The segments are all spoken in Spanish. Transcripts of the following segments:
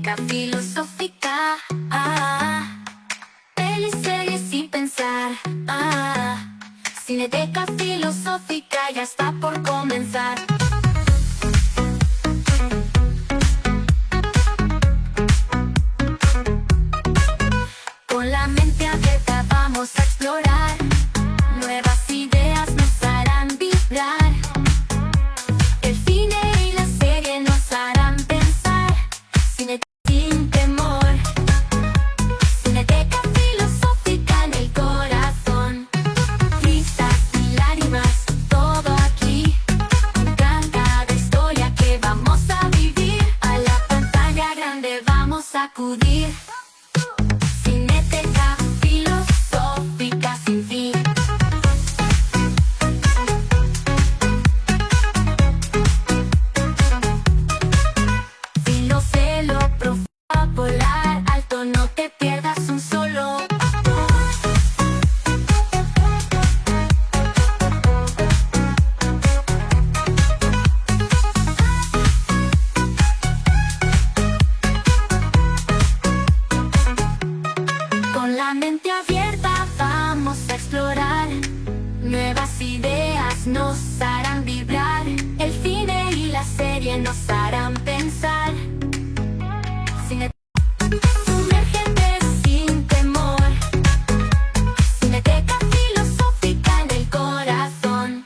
Cineteca filosófica, pelis, series sin pensar, Cineteca filosófica ya está por comenzar. Con la mente abierta vamos a explorar, nuevas ideas nos harán vibrar. El cine y la serie nos harán pensar, cine sin temor. Cineteca filosófica en el corazón, risas y lágrimas, todo aquí. Con cada historia que vamos a vivir, a la pantalla grande vamos a acudir. Cineteca filosófica sin fin. Filocelo profundo a volar alto, no te pierdas un solo. Con la mente abierta vamos a explorar, nuevas ideas nos harán vibrar. El cine y la serie nos harán pensar, cine sumérgete sin temor. Cineteca filosófica en el corazón,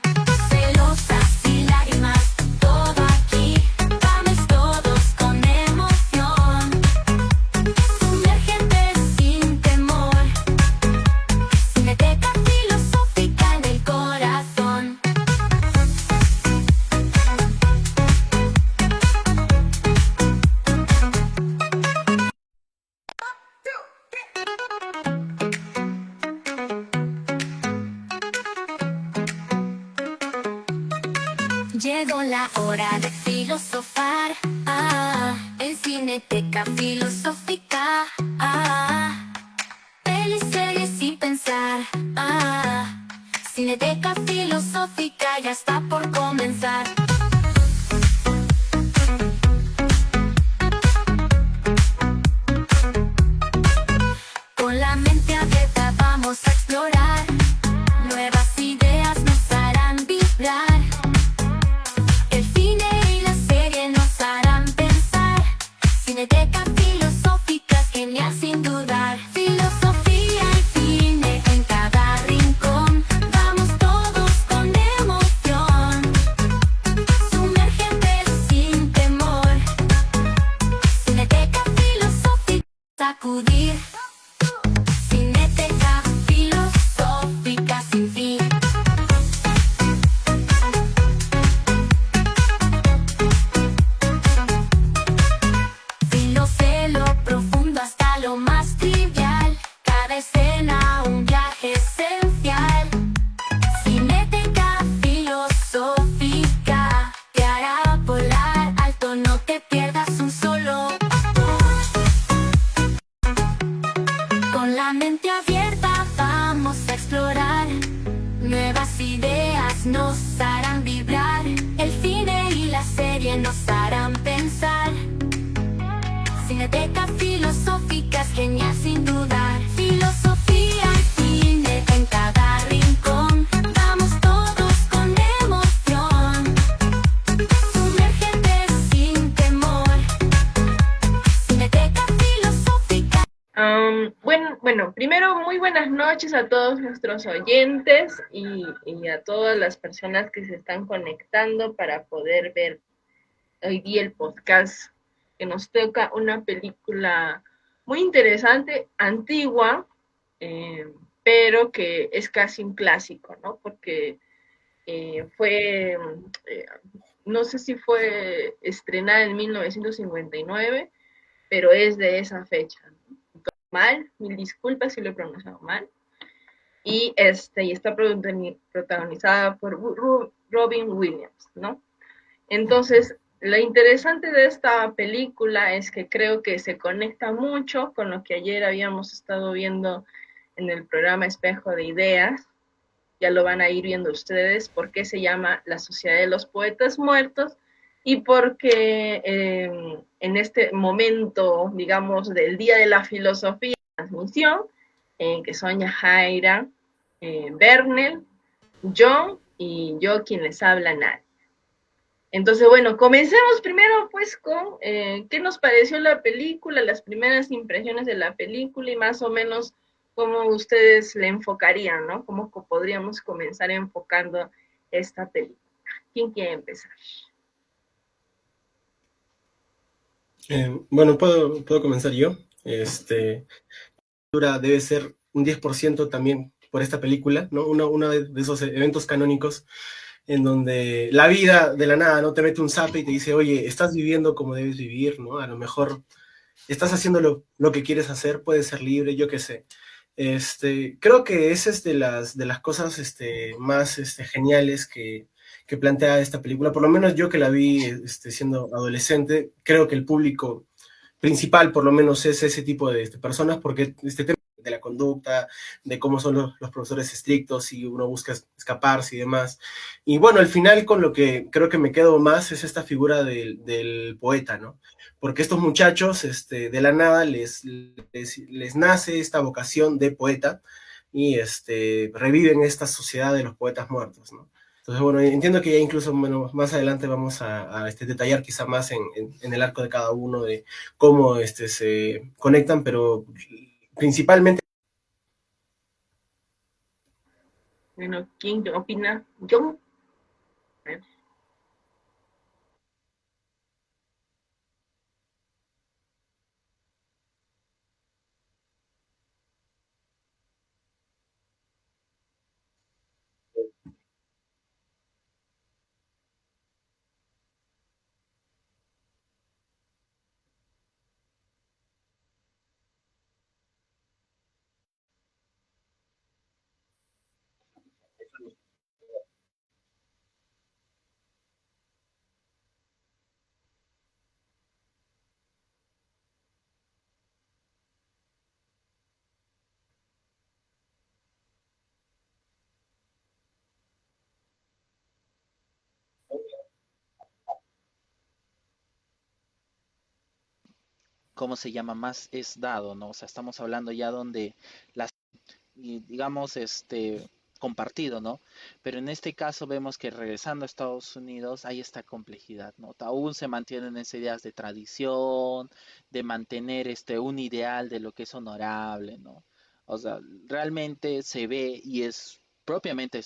celosas y lágrimas, todo aquí. Vamos todos con emoción, sumérgete sin temor. Cineteca filosófica en el corazón. Llegó la hora de filosofar, en Cineteca filosófica, pelis, series sin pensar, Cineteca filosófica ya está por comenzar. Con la mente abierta vamos a explorar, nuevas ideas nos harán vibrar. El cine y la serie nos harán pensar, Cineteca filosófica es genial sin dudar. Filosofía y cine en cada rincón, vamos todos con emoción, sumérgete sin temor. Cineteca filosófica sacudir. Cineteca filosófica sin fin. Filocelo profundo hasta lo más trivial, cada escena un viaje esencial. Cineteca filosófica te hará volar alto, no te pierdas un solo. Con la mente abierta vamos a explorar, nuevas ideas nos harán vibrar. El cine y la serie nos harán pensar, Cineteca filosófica es genial sin dudar. Filosofía y cine en cada rincón, vamos todos con emoción, sumérgete sin temor. Cineteca filosófica. Bueno, primero muy buenas noches a todos nuestros oyentes y a todas las personas que se están conectando para poder ver hoy día el podcast, que nos toca una película muy interesante, antigua, pero que es casi un clásico, ¿no? Porque fue, no sé si fue estrenada en 1959, pero es de esa fecha, ¿no? Mal, mil disculpas si lo he pronunciado mal. Y está protagonizada por Robin Williams, ¿no? Entonces, lo interesante de esta película es que creo que se conecta mucho con lo que ayer habíamos estado viendo en el programa Espejo de Ideas. Ya lo van a ir viendo ustedes, porque se llama La Sociedad de los Poetas Muertos, y porque en este momento, digamos, del Día de la Filosofía, transmisión, que son Yajaira, Bernel, John y yo quien les habla, Nat. Entonces, bueno, comencemos primero pues con qué nos pareció la película, las primeras impresiones de la película y más o menos cómo ustedes le enfocarían, ¿no? Cómo podríamos comenzar enfocando esta película. ¿Quién quiere empezar? Bueno, puedo comenzar yo. Debe ser un 10% también por esta película, ¿no? Uno de esos eventos canónicos en donde la vida de la nada no te mete un zape y te dice, oye, estás viviendo como debes vivir, ¿no? A lo mejor estás haciendo lo que quieres hacer, puedes ser libre, yo qué sé. Creo que esa es de las cosas más geniales que plantea esta película. Por lo menos yo que la vi siendo adolescente, creo que el público principal, por lo menos, es ese tipo de personas, porque este tema de la conducta, de cómo son los profesores estrictos y uno busca escaparse y demás. Y bueno, al final con lo que creo que me quedo más es esta figura del poeta, ¿no? Porque estos muchachos de la nada les nace esta vocación de poeta y reviven esta sociedad de los poetas muertos, ¿no? Entonces, bueno, entiendo que ya incluso bueno, más adelante vamos a detallar quizá más en el arco de cada uno de cómo se conectan, pero principalmente... Bueno, ¿quién opina? Yo. ¿Cómo se llama? Más es dado, ¿no? O sea, estamos hablando ya donde las, digamos, compartido, ¿no? Pero en este caso vemos que regresando a Estados Unidos hay esta complejidad, ¿no? Aún se mantienen esas ideas de tradición, de mantener un ideal de lo que es honorable, ¿no? O sea, realmente se ve y es propiamente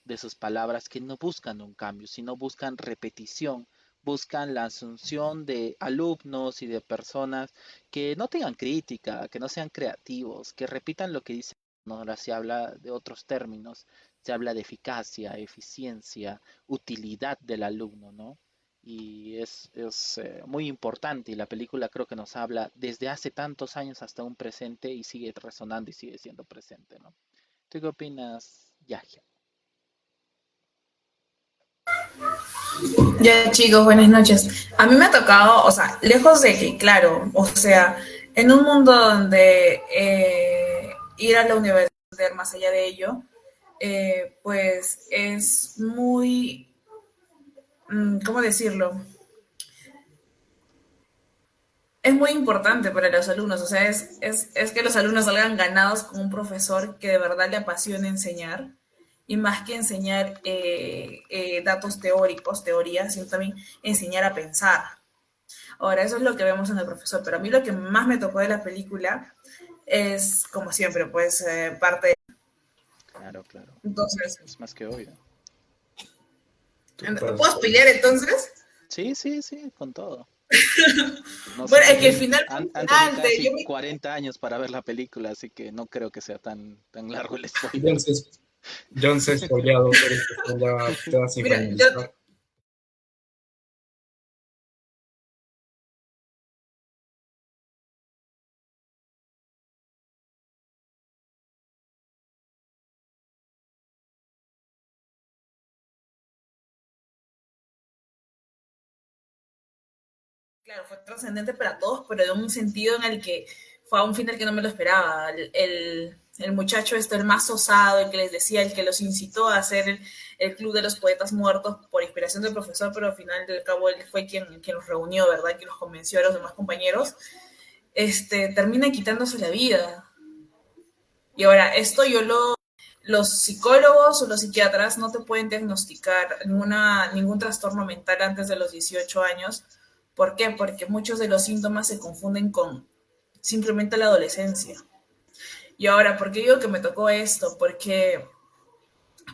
de sus palabras que no buscan un cambio, sino buscan repetición, buscan la asunción de alumnos y de personas que no tengan crítica, que no sean creativos, que repitan lo que dicen. ¿No? Ahora se habla de otros términos, se habla de eficacia, eficiencia, utilidad del alumno, ¿no? Y es muy importante y la película creo que nos habla desde hace tantos años hasta un presente y sigue resonando y sigue siendo presente, ¿no? ¿Tú qué opinas, Yahya? Ya chicos, buenas noches. A mí me ha tocado, o sea, lejos de que, claro, o sea, en un mundo donde ir a la universidad, más allá de ello, pues es muy, ¿cómo decirlo? Es muy importante para los alumnos, o sea, es que los alumnos salgan ganados con un profesor que de verdad le apasiona enseñar, y más que enseñar datos teóricos, teorías, sino también enseñar a pensar. Ahora, eso es lo que vemos en el profesor, pero a mí lo que más me tocó de la película es, como siempre, pues parte de... Claro, claro. Entonces, Es más que obvio. ¿puedo pelear entonces? Sí, sí, sí, con todo. No sé, Bueno, es que el final, han tenido yo casi me... 40 años para ver la película, así que no creo que sea tan largo el spoiler. Entonces, John se ha spoileado, eres que ya sin Mira, finalizar. claro, fue trascendente para todos, pero de un sentido en el que fue a un final que no me lo esperaba. el muchacho el más osado, el que les decía, el que los incitó a hacer el Club de los Poetas Muertos por inspiración del profesor, pero al final del cabo él fue quien los reunió, ¿verdad? Que los convenció a los demás compañeros, termina quitándose la vida. Y ahora, los psicólogos o los psiquiatras no te pueden diagnosticar ningún trastorno mental antes de los 18 años. ¿Por qué? Porque muchos de los síntomas se confunden con simplemente la adolescencia. Y ahora, ¿por qué digo que me tocó esto? Porque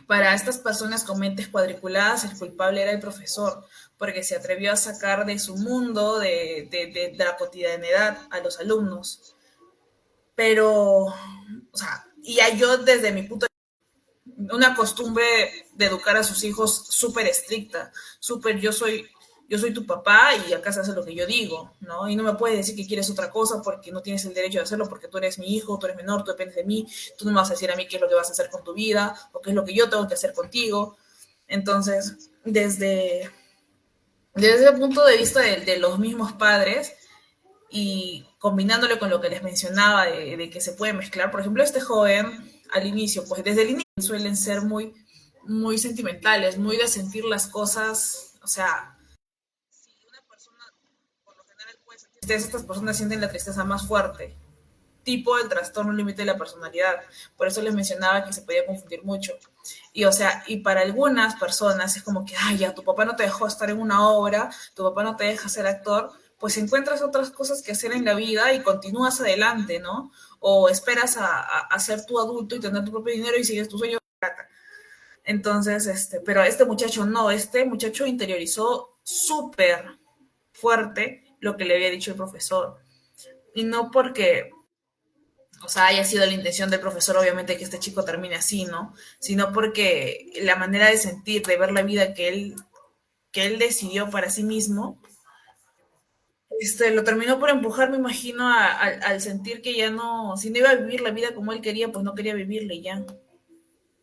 para estas personas con mentes cuadriculadas, el culpable era el profesor, porque se atrevió a sacar de su mundo, de la cotidianidad, a los alumnos. Pero, o sea, y ya yo desde mi punto de vista, una costumbre de educar a sus hijos súper estricta, súper yo soy tu papá y acá se hace lo que yo digo, ¿no? Y no me puedes decir que quieres otra cosa porque no tienes el derecho de hacerlo, porque tú eres mi hijo, tú eres menor, tú dependes de mí, tú no me vas a decir a mí qué es lo que vas a hacer con tu vida o qué es lo que yo tengo que hacer contigo. Entonces, desde ese punto de vista de los mismos padres y combinándolo con lo que les mencionaba de que se puede mezclar, por ejemplo, este joven al inicio, pues desde el inicio suelen ser muy, muy sentimentales, muy de sentir las cosas, o sea, estas personas sienten la tristeza más fuerte, tipo el trastorno límite de la personalidad. Por eso les mencionaba que se podía confundir mucho. Y o sea, y para algunas personas es como que, ay, ya, tu papá no te dejó estar en una obra, tu papá no te deja ser actor, pues encuentras otras cosas que hacer en la vida y continúas adelante, ¿no? O esperas a ser tu adulto y tener tu propio dinero y sigues tu sueño. Entonces, pero este muchacho no, este muchacho interiorizó súper fuerte lo que le había dicho el profesor. Y no porque, o sea, haya sido la intención del profesor, obviamente, que este chico termine así, ¿no? Sino porque la manera de sentir, de ver la vida que él decidió para sí mismo, lo terminó por empujar, me imagino, al sentir que ya no, si no iba a vivir la vida como él quería, pues no quería vivirla y ya.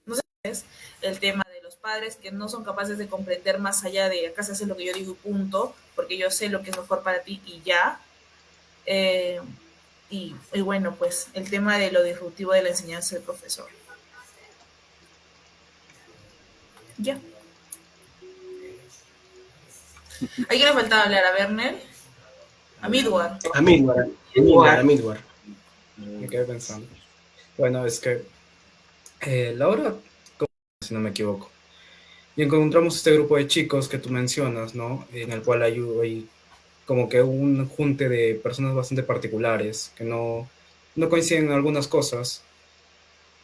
No sé si es el tema de los padres que no son capaces de comprender más allá de acá se hace lo que yo digo y punto, porque yo sé lo que es mejor para ti y ya. Y bueno, pues el tema de lo disruptivo de la enseñanza del profesor. Ya. ¿A quién le faltaba hablar? ¿A Werner? ¿A Midward? A Midward. Me quedé pensando. Bueno, es que Laura, si no me equivoco, y encontramos este grupo de chicos que tú mencionas, ¿no? En el cual hay como que un junte de personas bastante particulares que no coinciden en algunas cosas,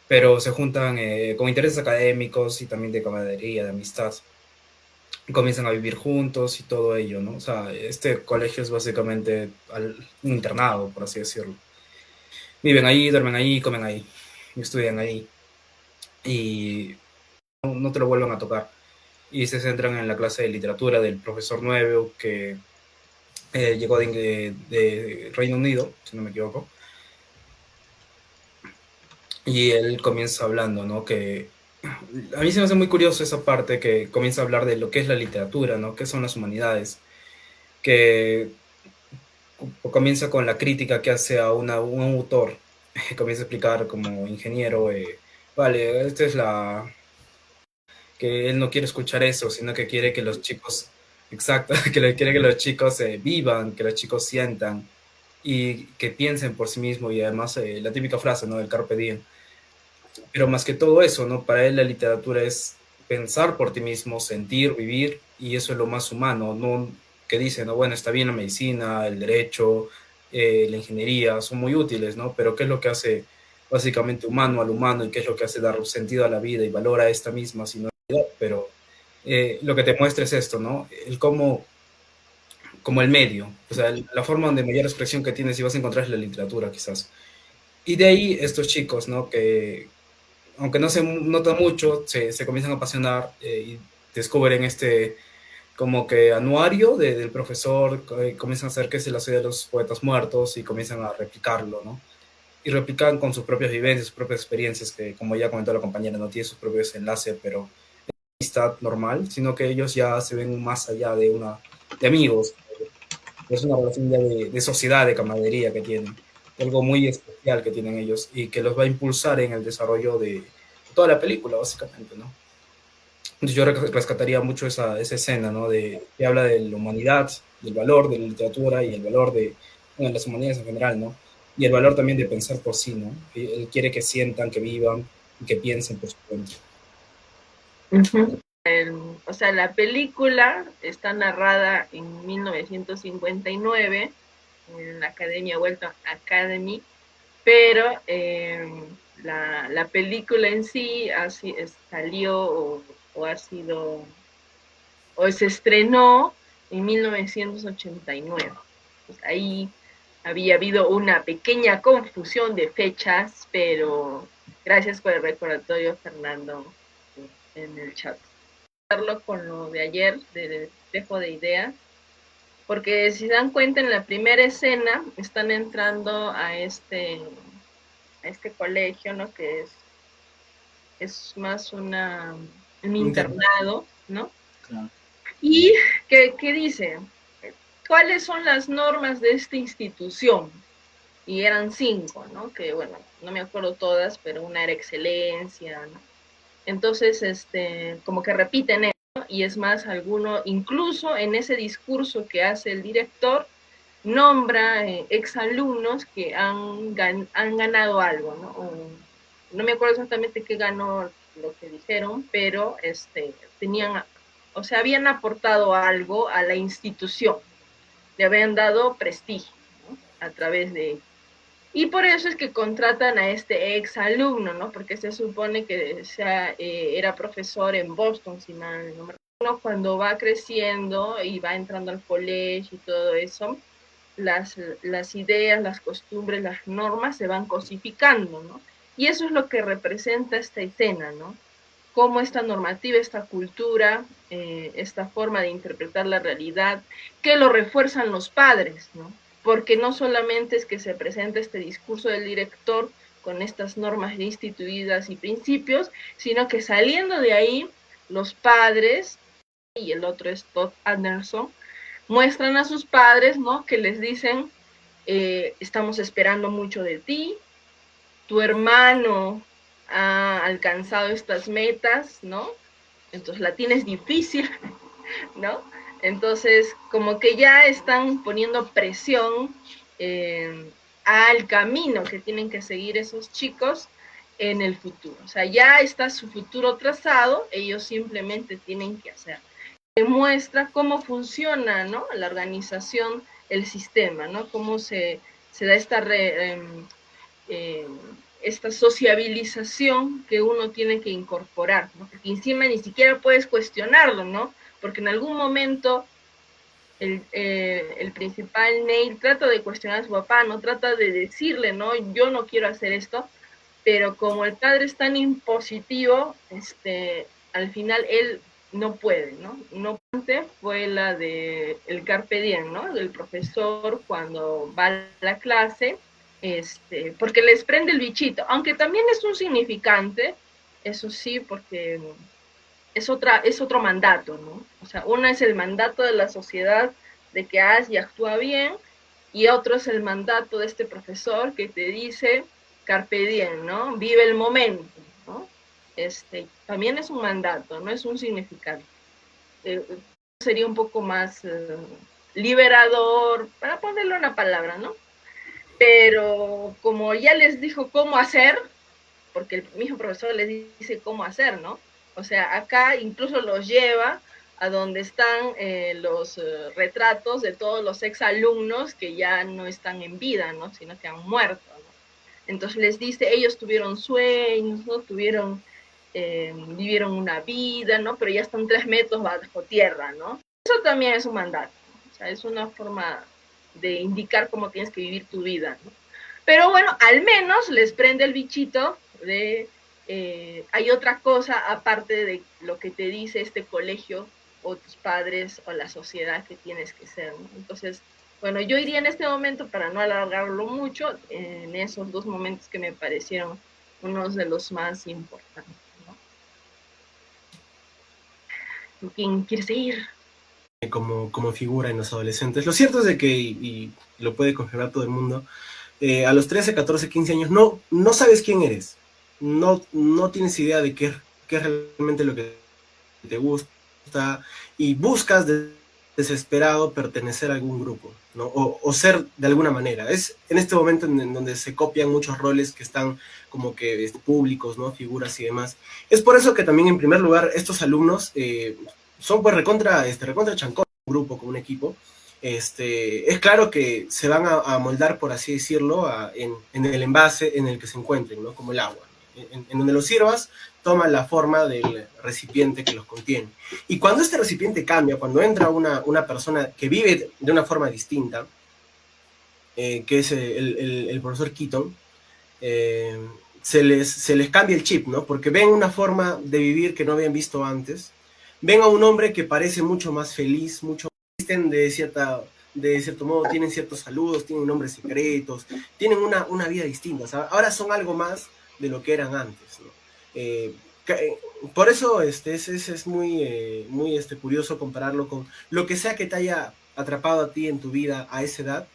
pero se juntan con intereses académicos y también de camaradería, de amistad. Comienzan a vivir juntos y todo ello, ¿no? O sea, este colegio es básicamente un internado, por así decirlo. Viven ahí, duermen ahí, comen ahí, estudian ahí. Y no te lo vuelven a tocar. Y se centran en la clase de literatura del profesor nuevo que llegó de Reino Unido, si no me equivoco. Y él comienza hablando, ¿no? Que a mí se me hace muy curioso esa parte que comienza a hablar de lo que es la literatura, ¿no? ¿Qué son las humanidades? Que comienza con la crítica que hace a un autor. Comienza a explicar como ingeniero, vale, esta es que él no quiere escuchar eso, sino que quiere que los chicos, exacto, quiere que los chicos vivan, que los chicos sientan y que piensen por sí mismos y además la típica frase, ¿no? Del carpe diem. Pero más que todo eso, ¿no? Para él la literatura es pensar por ti mismo, sentir, vivir, y eso es lo más humano, ¿no? Que dice, ¿no? Bueno, está bien la medicina, el derecho, la ingeniería, son muy útiles, ¿no? Pero ¿qué es lo que hace básicamente humano al humano y qué es lo que hace dar sentido a la vida y valor a esta misma sinodalidad? Pero lo que te muestra es esto, ¿no? El cómo, como el medio, o sea, la forma de mayor expresión que tienes y vas a encontrar en la literatura, quizás. Y de ahí estos chicos, ¿no? Que aunque no se nota mucho, se comienzan a apasionar y descubren como que anuario del profesor, comienzan a hacer que es la ciudad de los poetas muertos y comienzan a replicarlo, ¿no? Y replican con sus propias vivencias, sus propias experiencias, que como ya comentó la compañera, no tiene sus propios enlaces, pero es amistad normal, sino que ellos ya se ven más allá de amigos, es una relación ya de sociedad, de camaradería que tienen. algo muy especial que tienen ellos y que los va a impulsar en el desarrollo de toda la película, básicamente, ¿no? Entonces yo rescataría mucho esa escena, ¿no? Que habla de la humanidad, del valor de la literatura y el valor de, bueno, las humanidades en general, ¿no? Y el valor también de pensar por sí, ¿no? Él quiere que sientan, que vivan y que piensen por su cuenta. O sea, la película está narrada en 1959 en la Academia Welton Academy, pero la película en sí salió o ha sido o se estrenó en 1989. Pues ahí había habido una pequeña confusión de fechas, pero gracias por el recordatorio, Fernando, en el chat. Con lo de ayer, de Espejo de Ideas, porque si se dan cuenta en la primera escena están entrando a este colegio, ¿no? Que es más un internado, ¿no? Claro. Y ¿qué dice? ¿Cuáles son las normas de esta institución? Y eran 5, ¿no? Que bueno, no me acuerdo todas, pero una era excelencia, ¿no? Entonces, como que repiten eso, ¿no? Y es más, alguno, incluso en ese discurso que hace el director, nombra exalumnos que han ganado algo, ¿no? No me acuerdo exactamente qué ganó lo que dijeron, pero tenían, o sea, habían aportado algo a la institución, le habían dado prestigio, ¿no? A través de... Y por eso es que contratan a este ex alumno, ¿no? Porque se supone que era profesor en Boston, si mal no me recuerdo. Cuando va creciendo y va entrando al colegio y todo eso, las ideas, las costumbres, las normas se van cosificando, ¿no? Y eso es lo que representa esta escena, ¿no? Cómo esta normativa, esta cultura, esta forma de interpretar la realidad, que lo refuerzan los padres, ¿no? Porque no solamente es que se presenta este discurso del director con estas normas instituidas y principios, sino que saliendo de ahí, los padres, y el otro es Todd Anderson, muestran a sus padres, ¿no? Que les dicen, estamos esperando mucho de ti, tu hermano ha alcanzado estas metas, ¿no? Entonces la tienes difícil, ¿no? Entonces, como que ya están poniendo presión al camino que tienen que seguir esos chicos en el futuro. O sea, ya está su futuro trazado, ellos simplemente tienen que hacer. Demuestra cómo funciona, ¿no? La organización, el sistema, ¿no? Cómo se da esta sociabilización que uno tiene que incorporar, ¿no? Porque encima ni siquiera puedes cuestionarlo, ¿no? Porque en algún momento el principal Neil trata de cuestionar a su papá, no trata de decirle, ¿no? Yo no quiero hacer esto, pero como el padre es tan impositivo, al final él no puede, ¿no? No fue la de el Carpe Diem, ¿no? Del profesor cuando va a la clase, porque les prende el bichito, aunque también es un significante, eso sí, porque es otro mandato, ¿no? O sea, una es el mandato de la sociedad de que haz y actúa bien, y otro es el mandato de este profesor que te dice carpe diem, ¿no? Vive el momento, ¿no? También es un mandato, no es un significado. Sería un poco más liberador, para ponerle una palabra, ¿no? Pero como ya les dijo cómo hacer, porque el mismo profesor les dice cómo hacer, ¿no? O sea, acá incluso los lleva a donde están los retratos de todos los exalumnos que ya no están en vida, ¿no? Sino que han muerto, ¿no? Entonces les dice, ellos tuvieron sueños, ¿no? Vivieron una vida, ¿no? Pero ya están 3 metros bajo tierra, ¿no? Eso también es un mandato, ¿no? O sea, es una forma de indicar cómo tienes que vivir tu vida, ¿no? Pero bueno, al menos les prende el bichito de hay otra cosa aparte de lo que te dice este colegio o tus padres o la sociedad que tienes que ser, ¿no? Entonces, bueno, yo iría en este momento, para no alargarlo mucho, en esos 2 momentos que me parecieron unos de los más importantes, ¿no? ¿Quién quiere seguir? Como figura en los adolescentes. Lo cierto es de que, y lo puede confirmar todo el mundo, a los 13, 14, 15 años no sabes quién eres, no tienes idea de qué es realmente lo que te gusta y buscas desesperado pertenecer a algún grupo, ¿no? O ser de alguna manera. Es en este momento en donde se copian muchos roles que están como que públicos, ¿no? Figuras y demás. Es por eso que también, en primer lugar, estos alumnos son pues recontra chancón, un grupo, como un equipo. Es claro que se van a moldar, por así decirlo, en el envase en el que se encuentren, ¿no? Como el agua. En donde los sirvas, toma la forma del recipiente que los contiene. Y cuando este recipiente cambia, cuando entra una persona que vive de una forma distinta, que es el profesor Keaton, se les cambia el chip, ¿no? Porque ven una forma de vivir que no habían visto antes, ven a un hombre que parece mucho más feliz, mucho más de cierto modo, tienen ciertos saludos, tienen nombres secretos, tienen una vida distinta, ¿sabes? Ahora son algo más de lo que eran antes, ¿no? Por eso es muy curioso compararlo con lo que sea que te haya atrapado a ti en tu vida a esa edad,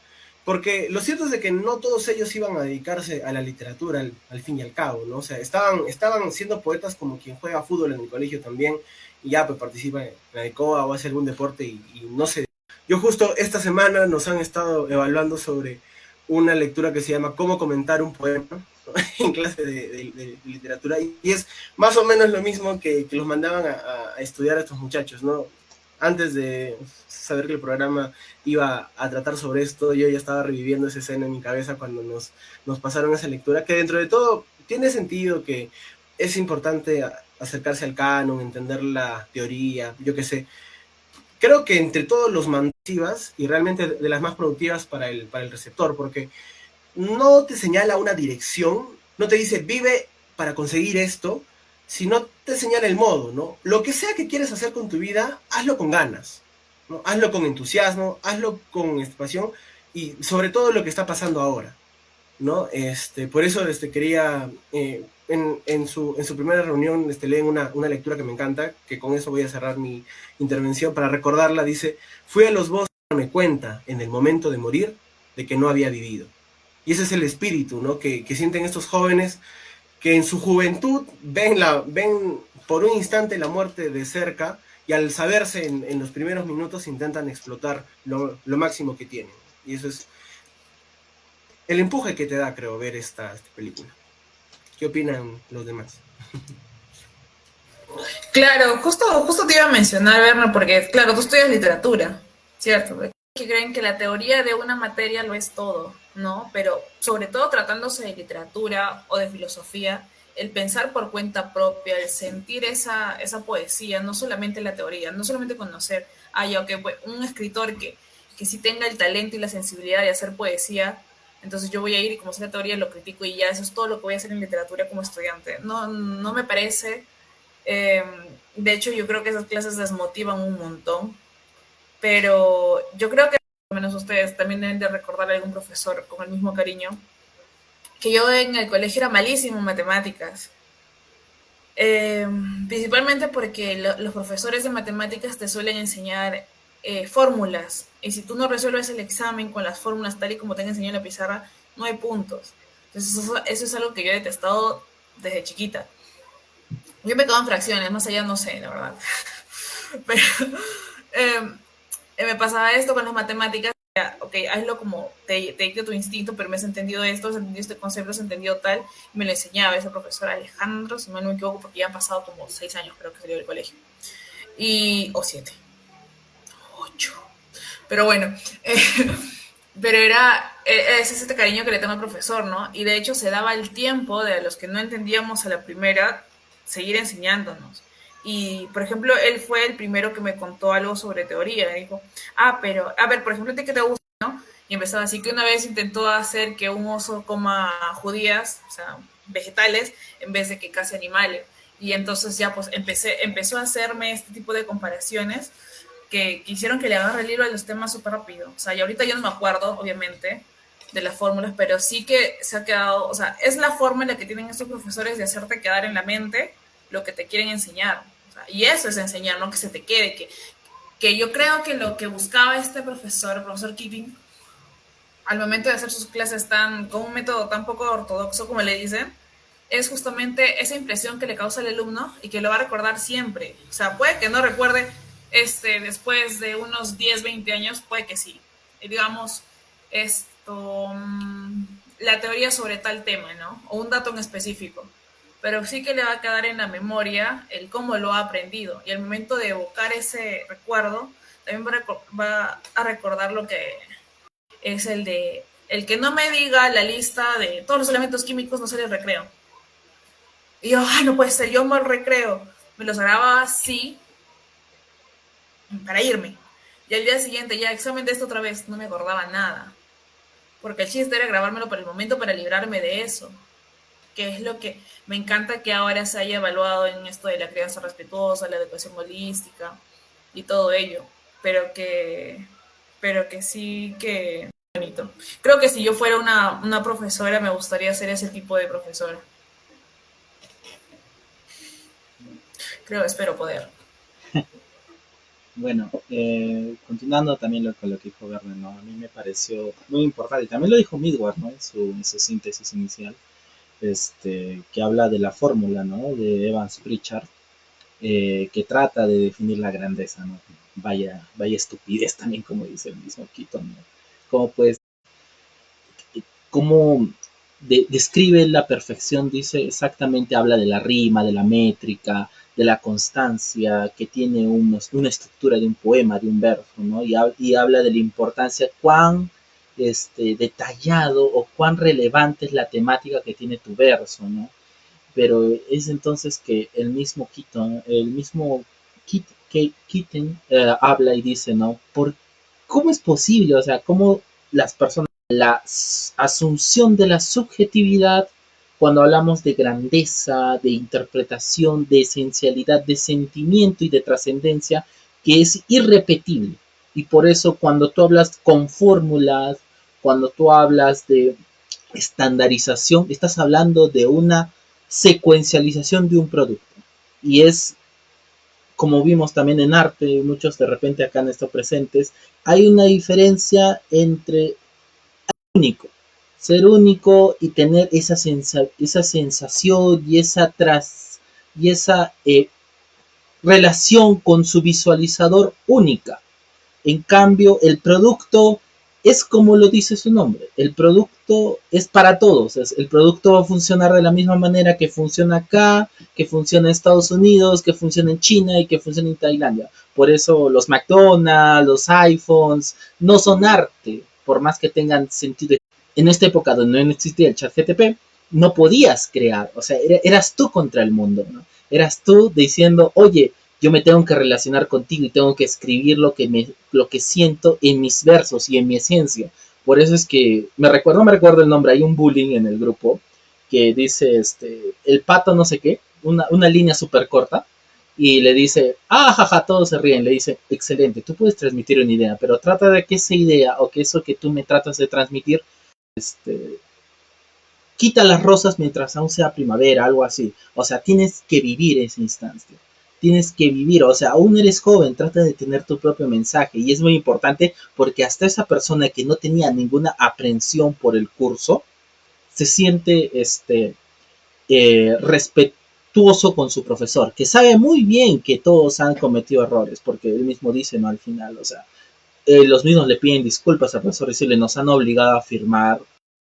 porque lo cierto es de que no todos ellos iban a dedicarse a la literatura al fin y al cabo, ¿no? O sea, estaban siendo poetas como quien juega fútbol en el colegio también, y ya pues participa en la ECOA o hace algún deporte y no sé. Yo justo esta semana nos han estado evaluando sobre una lectura que se llama Cómo comentar un poema, ¿no? En clase de literatura, y es más o menos lo mismo que los mandaban a estudiar a estos muchachos, ¿no? Antes de saber que el programa iba a tratar sobre esto, yo ya estaba reviviendo esa escena en mi cabeza cuando nos pasaron esa lectura, que dentro de todo tiene sentido, que es importante acercarse al canon, entender la teoría, yo qué sé. Creo que entre todos los mandativas y realmente de las más productivas para el receptor, porque no te señala una dirección, no te dice vive para conseguir esto, sino te señala el modo, ¿no? Lo que sea que quieres hacer con tu vida, hazlo con ganas, ¿no? Hazlo con entusiasmo, hazlo con pasión, y sobre todo lo que está pasando ahora, ¿no? Por eso quería, en su primera reunión, leen una lectura que me encanta, que con eso voy a cerrar mi intervención para recordarla. Dice: fui a los bosques a darme cuenta en el momento de morir de que no había vivido. Y ese es el espíritu, ¿no? que sienten estos jóvenes que en su juventud ven por un instante la muerte de cerca, y al saberse en los primeros minutos intentan explotar lo máximo que tienen. Y eso es el empuje que te da, creo, ver esta película. ¿Qué opinan los demás? Claro, justo te iba a mencionar, Werner, porque, claro, tú estudias literatura, ¿cierto? Que creen que la teoría de una materia lo es todo, ¿no? Pero sobre todo tratándose de literatura o de filosofía, el pensar por cuenta propia, el sentir esa poesía, no solamente la teoría, no solamente conocer, un escritor que sí tenga el talento y la sensibilidad de hacer poesía, entonces yo voy a ir y como sé la teoría lo critico y ya eso es todo lo que voy a hacer en literatura como estudiante. No me parece. De hecho, yo creo que esas clases desmotivan un montón, pero yo creo que al menos ustedes también deben de recordar a algún profesor con el mismo cariño, que yo en el colegio era malísimo en matemáticas, principalmente porque los profesores de matemáticas te suelen enseñar fórmulas, y si tú no resuelves el examen con las fórmulas tal y como te han enseñado en la pizarra, no hay puntos. Entonces eso es algo que yo he detestado desde chiquita. Yo me quedo en fracciones, más allá no sé, la verdad. Pero me pasaba esto con las matemáticas. Ok, hazlo como te dicta tu instinto, pero me has entendido esto, has entendido este concepto, has entendido tal. Y me lo enseñaba ese profesor Alejandro, si no me equivoco, porque ya han pasado como 6 años, creo que salió del colegio. O 7. 8. Pero bueno, pero es este cariño que le tengo al profesor, ¿no? Y de hecho se daba el tiempo de los que no entendíamos a la primera seguir enseñándonos. Y, por ejemplo, él fue el primero que me contó algo sobre teoría. Dijo, pero, a ver, por ejemplo, ¿qué te gusta, no? Y empezaba así, que una vez intentó hacer que un oso coma judías, o sea, vegetales, en vez de que case animales. Y entonces ya, pues, empezó a hacerme este tipo de comparaciones que hicieron que le agarre el hilo a los temas súper rápido. O sea, y ahorita yo no me acuerdo, obviamente, de las fórmulas, pero sí que se ha quedado, o sea, es la forma en la que tienen estos profesores de hacerte quedar en la mente lo que te quieren enseñar. O sea, y eso es enseñar, no que se te quede, que yo creo que lo que buscaba este profesor, el profesor Keating, al momento de hacer sus clases con un método tan poco ortodoxo como le dicen, es justamente esa impresión que le causa al alumno y que lo va a recordar siempre. O sea, puede que no recuerde después de unos 10, 20 años, puede que sí. Y digamos, la teoría sobre tal tema, ¿no? O un dato en específico. Pero sí que le va a quedar en la memoria el cómo lo ha aprendido. Y al momento de evocar ese recuerdo, también va a recordar lo que es el que no me diga la lista de todos los elementos químicos, no sale el recreo. Y yo, no puede ser, yo mal recreo. Me los grababa así para irme. Y al día siguiente, ya examen de esto otra vez, no me acordaba nada. Porque el chiste era grabármelo para el momento para librarme de eso. Que es lo que me encanta que ahora se haya evaluado en esto de la crianza respetuosa, la educación holística y todo ello. Pero que sí que bonito. Creo que si yo fuera una profesora, me gustaría ser ese tipo de profesora. Espero poder. Bueno, continuando también con lo que dijo Verne, ¿no? A mí me pareció muy importante, también lo dijo Midward, ¿no? En su síntesis inicial, que habla de la fórmula, ¿no? De Evans Pritchard, que trata de definir la grandeza, ¿no? Vaya estupidez también, como dice el mismo Keaton, ¿no? Cómo describe la perfección, dice exactamente, habla de la rima, de la métrica, de la constancia que tiene una estructura de un poema, de un verso, ¿no? Y habla de la importancia, cuán detallado o cuán relevante es la temática que tiene tu verso, ¿no? Pero es entonces que el mismo Keaton habla y dice, ¿no? ¿Cómo es posible? O sea, cómo las personas, la asunción de la subjetividad, cuando hablamos de grandeza, de interpretación, de esencialidad, de sentimiento y de trascendencia, que es irrepetible. Y por eso cuando tú hablas con fórmulas, cuando tú hablas de estandarización, estás hablando de una secuencialización de un producto. Y es, como vimos también en arte, muchos de repente acá han estado presentes, hay una diferencia entre ser único y tener esa sensación y esa relación con su visualizador única. En cambio, el producto es como lo dice su nombre. El producto es para todos. El producto va a funcionar de la misma manera que funciona acá, que funciona en Estados Unidos, que funciona en China y que funciona en Tailandia. Por eso los McDonald's, los iPhones, no son arte, por más que tengan sentido. En esta época donde no existía el chat GTP, no podías crear. O sea, eras tú contra el mundo, ¿no? Eras tú diciendo, oye, yo me tengo que relacionar contigo y tengo que escribir lo que siento en mis versos y en mi esencia. Por eso es que, no me recuerdo el nombre, hay un bullying en el grupo que dice, el pato no sé qué, una línea súper corta, y le dice, jaja, todos se ríen, le dice, excelente, tú puedes transmitir una idea, pero trata de que esa idea o que eso que tú me tratas de transmitir, quita las rosas mientras aún sea primavera, algo así. O sea, tienes que vivir esa instancia. Tienes que vivir, o sea, aún eres joven, trata de tener tu propio mensaje. Y es muy importante porque hasta esa persona que no tenía ninguna aprensión por el curso, se siente respetuoso con su profesor, que sabe muy bien que todos han cometido errores, porque él mismo dice, ¿no? Al final, o sea, los mismos le piden disculpas al profesor, decirle, nos han obligado a firmar.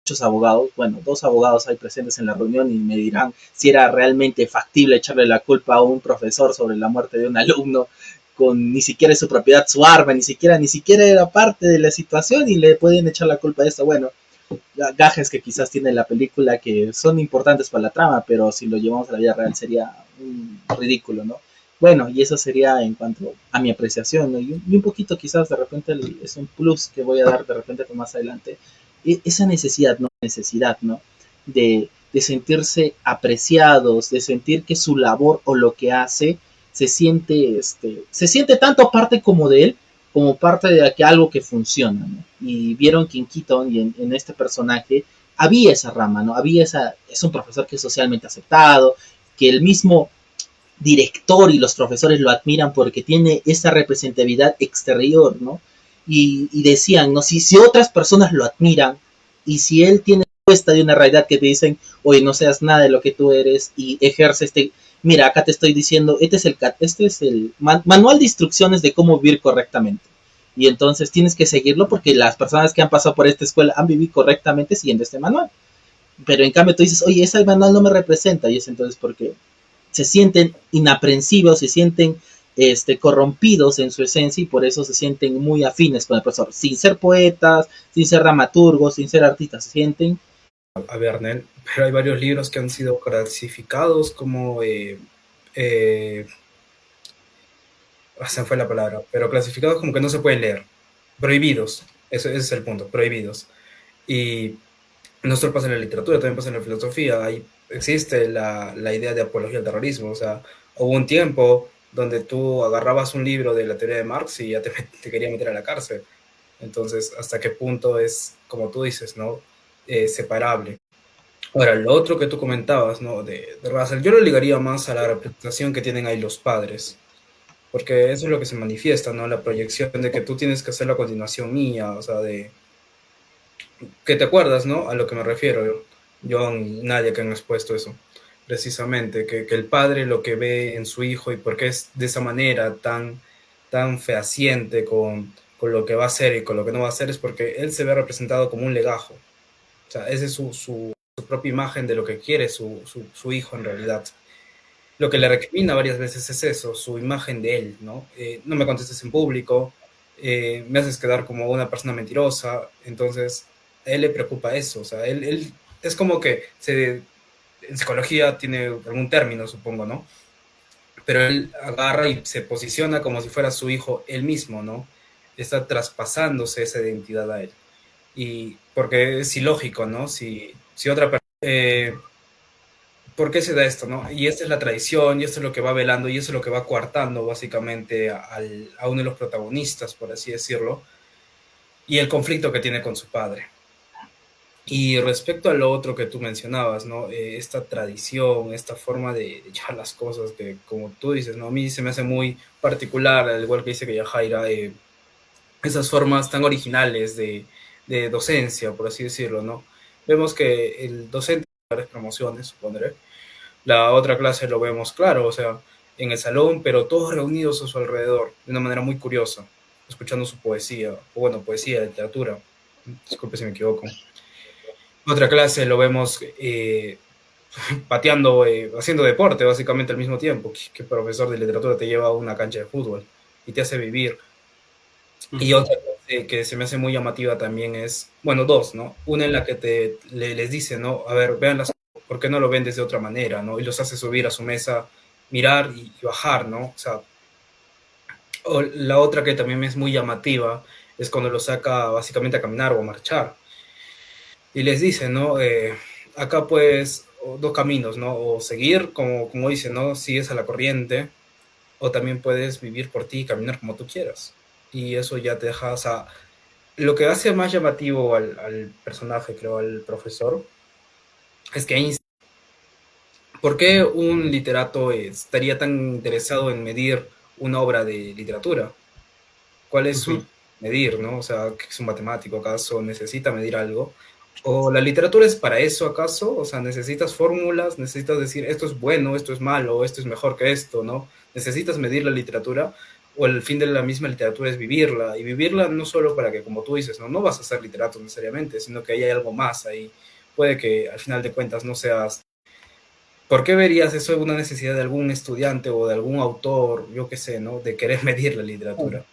Muchos abogados, bueno, 2 abogados hay presentes en la reunión y me dirán si era realmente factible echarle la culpa a un profesor sobre la muerte de un alumno con ni siquiera su propiedad, su arma, ni siquiera era parte de la situación y le pueden echar la culpa de esto. Bueno, gajes que quizás tiene la película que son importantes para la trama, pero si lo llevamos a la vida real sería ridículo, ¿no? Bueno, y eso sería en cuanto a mi apreciación, ¿no? Y un poquito quizás de repente es un plus que voy a dar de repente más adelante. Esa necesidad, ¿no? De sentirse apreciados, de sentir que su labor o lo que hace se siente tanto parte como de él, como parte de algo que funciona, ¿no? Y vieron que en Keaton y en este personaje había esa rama, ¿no? Es un profesor que es socialmente aceptado, que el mismo director y los profesores lo admiran porque tiene esa representatividad exterior, ¿no? y decían, ¿no? Si otras personas lo admiran y si él tiene respuesta de una realidad que te dicen, oye, no seas nada de lo que tú eres y ejerce mira, acá te estoy diciendo, este es el manual de instrucciones de cómo vivir correctamente. Y entonces tienes que seguirlo porque las personas que han pasado por esta escuela han vivido correctamente siguiendo este manual. Pero en cambio tú dices, oye, ese manual no me representa. Y es entonces porque se sienten inaprensivos, se sienten corrompidos en su esencia y por eso se sienten muy afines con el profesor. Sin ser poetas, sin ser dramaturgos, sin ser artistas, se sienten... A ver, Nel, pero hay varios libros que han sido clasificados como... se fue la palabra, pero clasificados como que no se pueden leer. Prohibidos, ese es el punto, prohibidos. Y no solo pasa en la literatura, también pasa en la filosofía. Ahí existe la idea de apología al terrorismo. O sea, hubo un tiempo donde tú agarrabas un libro de la teoría de Marx y ya te quería meter a la cárcel. Entonces, ¿hasta qué punto es, como tú dices, ¿no? Separable? Ahora, lo otro que tú comentabas, ¿no? De Russell, yo lo ligaría más a la representación que tienen ahí los padres. Porque eso es lo que se manifiesta, ¿no? La proyección de que tú tienes que hacer la continuación mía, o sea, de... que te acuerdas, ¿no? A lo que me refiero, John y Nadia que han expuesto eso, precisamente, que el padre lo que ve en su hijo y por qué es de esa manera tan fehaciente con lo que va a hacer y con lo que no va a hacer es porque él se ve representado como un legajo. O sea, esa es su propia imagen de lo que quiere su hijo en realidad. Lo que le recrimina varias veces es eso, su imagen de él, ¿no? No me contestes en público, me haces quedar como una persona mentirosa, entonces a él le preocupa eso, o sea, él es como que en psicología tiene algún término, supongo, ¿no? Pero él agarra y se posiciona como si fuera su hijo él mismo, ¿no? Está traspasándose esa identidad a él. Y porque es ilógico, ¿no? Si otra persona... ¿por qué se da esto, no? Y esta es la tradición, y esto es lo que va velando, y eso es lo que va coartando básicamente a uno de los protagonistas, por así decirlo, y el conflicto que tiene con su padre. Y respecto a lo otro que tú mencionabas, ¿no? Esta tradición, esta forma de echar las cosas que, como tú dices, ¿no? A mí se me hace muy particular, al igual que dice que Yajaira, esas formas tan originales de docencia, por así decirlo, ¿no? Vemos que el docente varias promociones, supondré. La otra clase lo vemos claro, o sea, en el salón, pero todos reunidos a su alrededor, de una manera muy curiosa, escuchando su poesía, o bueno, poesía, literatura, disculpe si me equivoco. Otra clase lo vemos pateando, haciendo deporte, básicamente al mismo tiempo. ¿Qué profesor de literatura te lleva a una cancha de fútbol y te hace vivir? Y otra que se me hace muy llamativa también es, bueno, dos, ¿no? Una en la que les dice, ¿no? A ver, vean ¿por qué no lo ven de otra manera, ¿no? Y los hace subir a su mesa, mirar y bajar, ¿no? O sea, o la otra que también es muy llamativa es cuando los saca básicamente a caminar o a marchar. Y les dice, ¿no? Acá pues dos caminos, ¿no? O seguir, como dice, ¿no? Sigues a la corriente, o también puedes vivir por ti y caminar como tú quieras. Y eso ya te deja, o sea, lo que hace más llamativo al personaje, creo, al profesor, es que ¿por qué un literato estaría tan interesado en medir una obra de literatura? ¿Cuál es su medir, no? O sea, ¿que es un matemático acaso? ¿Necesita medir algo? ¿O la literatura es para eso acaso? O sea, ¿necesitas fórmulas? ¿Necesitas decir esto es bueno, esto es malo, esto es mejor que esto, no? ¿Necesitas medir la literatura? ¿O el fin de la misma literatura es vivirla? Y vivirla no solo para que, como tú dices, no vas a ser literato necesariamente, sino que ahí hay algo más ahí. Puede que al final de cuentas no seas... ¿Por qué verías eso una necesidad de algún estudiante o de algún autor, yo qué sé, ¿no? De querer medir la literatura.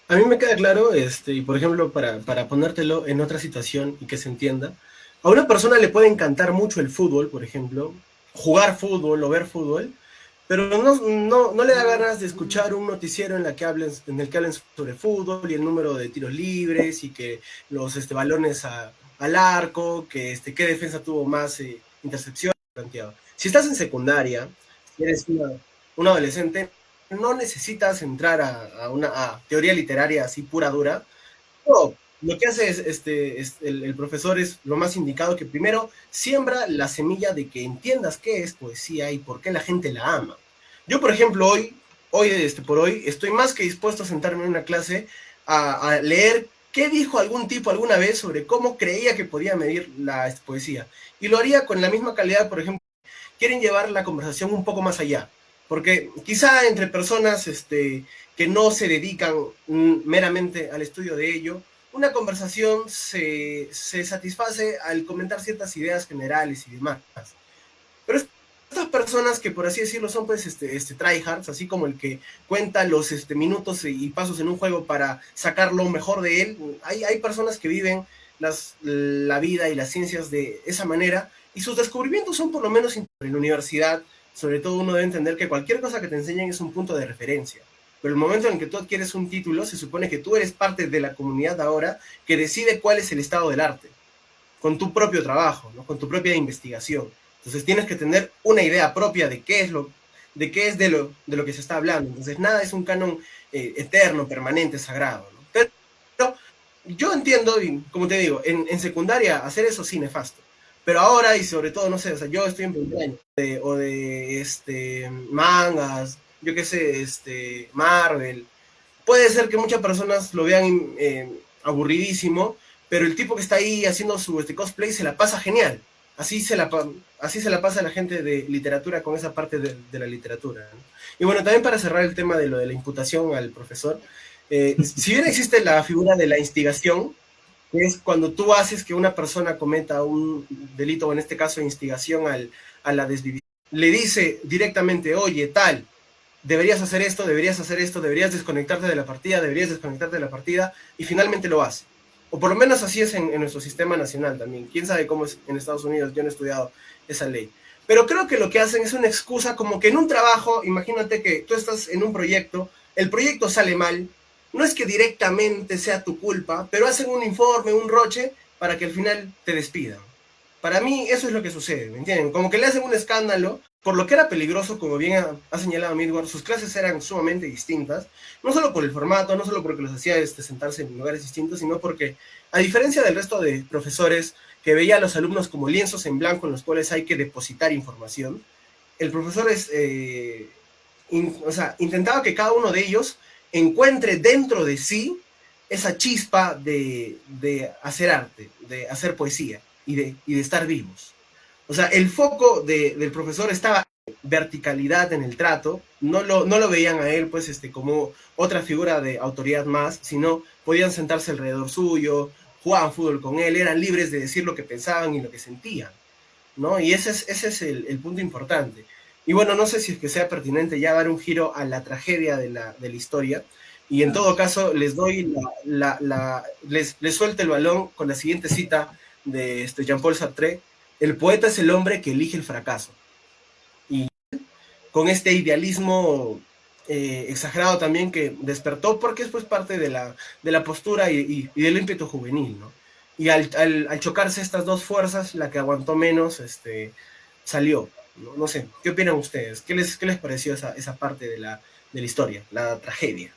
A mí me queda claro, y por ejemplo, para ponértelo en otra situación y que se entienda, a una persona le puede encantar mucho el fútbol, por ejemplo, jugar fútbol o ver fútbol, pero no le da ganas de escuchar un noticiero en el que hablen sobre fútbol y el número de tiros libres y que los balones al arco, que qué defensa tuvo más intercepciones planteado. Si estás en secundaria, si eres un adolescente, no necesitas entrar a teoría literaria así pura dura. No, lo que hace el profesor es lo más indicado, que primero siembra la semilla de que entiendas qué es poesía y por qué la gente la ama. Yo, por ejemplo, hoy por hoy, estoy más que dispuesto a sentarme en una clase a leer qué dijo algún tipo alguna vez sobre cómo creía que podía medir la poesía. Y lo haría con la misma calidad, por ejemplo, quieren llevar la conversación un poco más allá. Porque quizá entre personas que no se dedican meramente al estudio de ello, una conversación se satisface al comentar ciertas ideas generales y demás. Pero estas personas que, por así decirlo, son pues tryhards, así como el que cuenta los minutos y pasos en un juego para sacar lo mejor de él, hay personas que viven la vida y las ciencias de esa manera, y sus descubrimientos son por lo menos en la universidad. Sobre todo uno debe entender que cualquier cosa que te enseñen es un punto de referencia. Pero el momento en el que tú adquieres un título, se supone que tú eres parte de la comunidad ahora que decide cuál es el estado del arte, con tu propio trabajo, ¿no? Con tu propia investigación. Entonces tienes que tener una idea propia de qué es de lo que se está hablando. Entonces nada es un canon eterno, permanente, sagrado, ¿no? Pero yo entiendo, y como te digo, en secundaria hacer eso sí nefasto. Pero ahora, y sobre todo, no sé, o sea, yo estoy en primer año, o de mangas, yo qué sé, Marvel. Puede ser que muchas personas lo vean aburridísimo, pero el tipo que está ahí haciendo su cosplay se la pasa genial. Así se la pasa la gente de literatura con esa parte de la literatura, ¿no? Y bueno, también para cerrar el tema de lo de la imputación al profesor, si bien existe la figura de la instigación, que es cuando tú haces que una persona cometa un delito, o en este caso instigación a la desvivición, le dice directamente, oye, tal, deberías hacer esto, deberías desconectarte de la partida, y finalmente lo hace. O por lo menos así es en nuestro sistema nacional también. Quién sabe cómo es en Estados Unidos, yo no he estudiado esa ley. Pero creo que lo que hacen es una excusa, como que en un trabajo, imagínate que tú estás en un proyecto, el proyecto sale mal, no es que directamente sea tu culpa, pero hacen un informe, un roche, para que al final te despidan. Para mí eso es lo que sucede, ¿me entienden? Como que le hacen un escándalo, por lo que era peligroso, como bien ha señalado Midward, sus clases eran sumamente distintas, no solo por el formato, no solo porque los hacía sentarse en lugares distintos, sino porque, a diferencia del resto de profesores que veía a los alumnos como lienzos en blanco en los cuales hay que depositar información, el profesor intentaba que cada uno de ellos encuentre dentro de sí esa chispa de hacer arte, de hacer poesía y de estar vivos. O sea, el foco del profesor estaba en verticalidad en el trato, no lo veían a él pues como otra figura de autoridad más, sino podían sentarse alrededor suyo, jugaban fútbol con él, eran libres de decir lo que pensaban y lo que sentían, ¿no? Y ese es el punto importante. Y bueno, no sé si es que sea pertinente ya dar un giro a la tragedia de la historia, y en todo caso les doy les suelto el balón con la siguiente cita de Jean-Paul Sartre: el poeta es el hombre que elige el fracaso. Y con este idealismo exagerado también que despertó, porque es pues parte de la postura y del ímpetu juvenil, ¿no? Y al chocarse estas dos fuerzas, la que aguantó menos salió. No sé, ¿qué opinan ustedes? ¿Qué les pareció esa parte de la historia, la tragedia?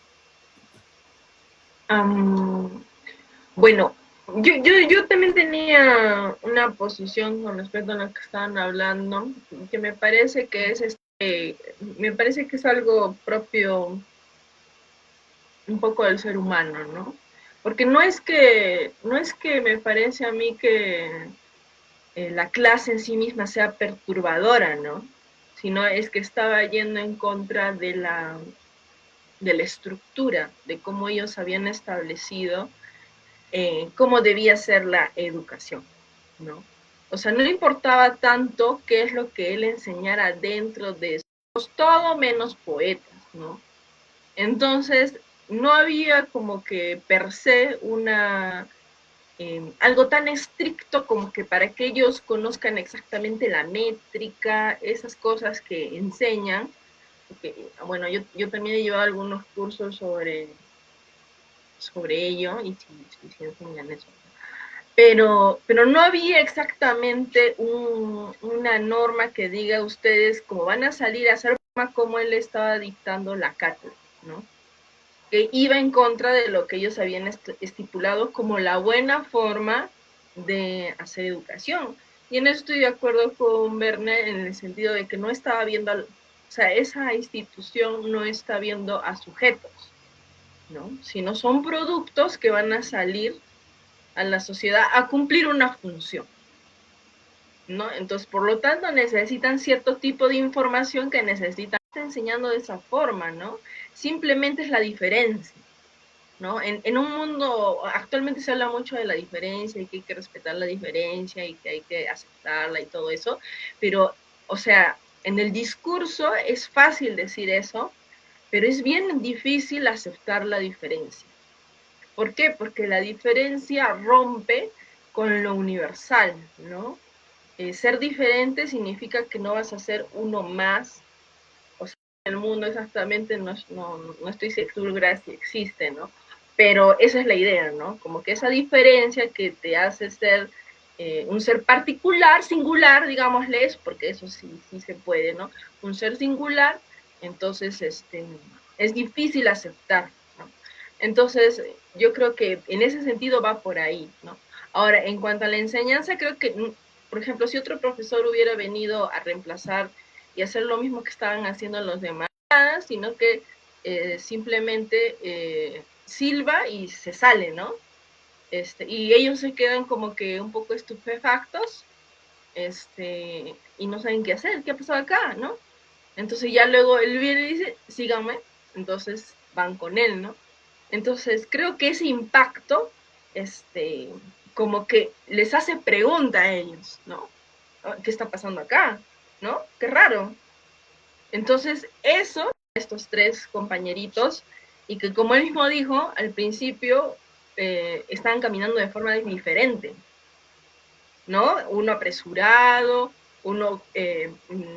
Bueno, yo también tenía una posición con respecto a lo que estaban hablando, que me parece que es algo propio un poco del ser humano, ¿no? Porque no es que me parece a mí que la clase en sí misma sea perturbadora, ¿no? Sino es que estaba yendo en contra de la estructura, de cómo ellos habían establecido cómo debía ser la educación, ¿no? O sea, no importaba tanto qué es lo que él enseñara dentro de eso, todo menos poetas, ¿no? Entonces, no había como que per se algo tan estricto como que para que ellos conozcan exactamente la métrica, esas cosas que enseñan. Porque, bueno, yo también he llevado algunos cursos sobre ello y sí enseñan eso. Pero no había exactamente una norma que diga ustedes cómo van a salir a hacer como él estaba dictando la cátedra, ¿no? Que iba en contra de lo que ellos habían estipulado como la buena forma de hacer educación. Y en eso estoy de acuerdo con Werner en el sentido de que no estaba viendo, o sea, esa institución no está viendo a sujetos, ¿no? Sino son productos que van a salir a la sociedad a cumplir una función, ¿no? Entonces, por lo tanto, necesitan cierto tipo de información que necesitan. Está enseñando de esa forma, ¿no? Simplemente es la diferencia, ¿no? En un mundo, actualmente se habla mucho de la diferencia y que hay que respetar la diferencia y que hay que aceptarla y todo eso, pero, o sea, en el discurso es fácil decir eso, pero es bien difícil aceptar la diferencia. ¿Por qué? Porque la diferencia rompe con lo universal, ¿no? Ser diferente significa que no vas a ser uno más, o sea, en el mundo exactamente no estoy segura si existe, ¿no? Pero esa es la idea, ¿no? Como que esa diferencia que te hace ser un ser particular, singular, digámosles, porque eso sí se puede, ¿no? Un ser singular, entonces es difícil aceptar, ¿no? Entonces, yo creo que en ese sentido va por ahí, ¿no? Ahora, en cuanto a la enseñanza, creo que, por ejemplo, si otro profesor hubiera venido a reemplazar y hacer lo mismo que estaban haciendo los demás, sino que simplemente silba y se sale, ¿no? Y ellos se quedan como que un poco estupefactos, y no saben qué hacer, qué ha pasado acá, ¿no? Entonces ya luego él viene y dice, síganme, entonces van con él, ¿no? Entonces creo que ese impacto, como que les hace pregunta a ellos, ¿no? ¿Qué está pasando acá? ¿No? Qué raro. Entonces eso, estos tres compañeritos, y que como él mismo dijo, al principio estaban caminando de forma diferente, ¿no? Uno apresurado, uno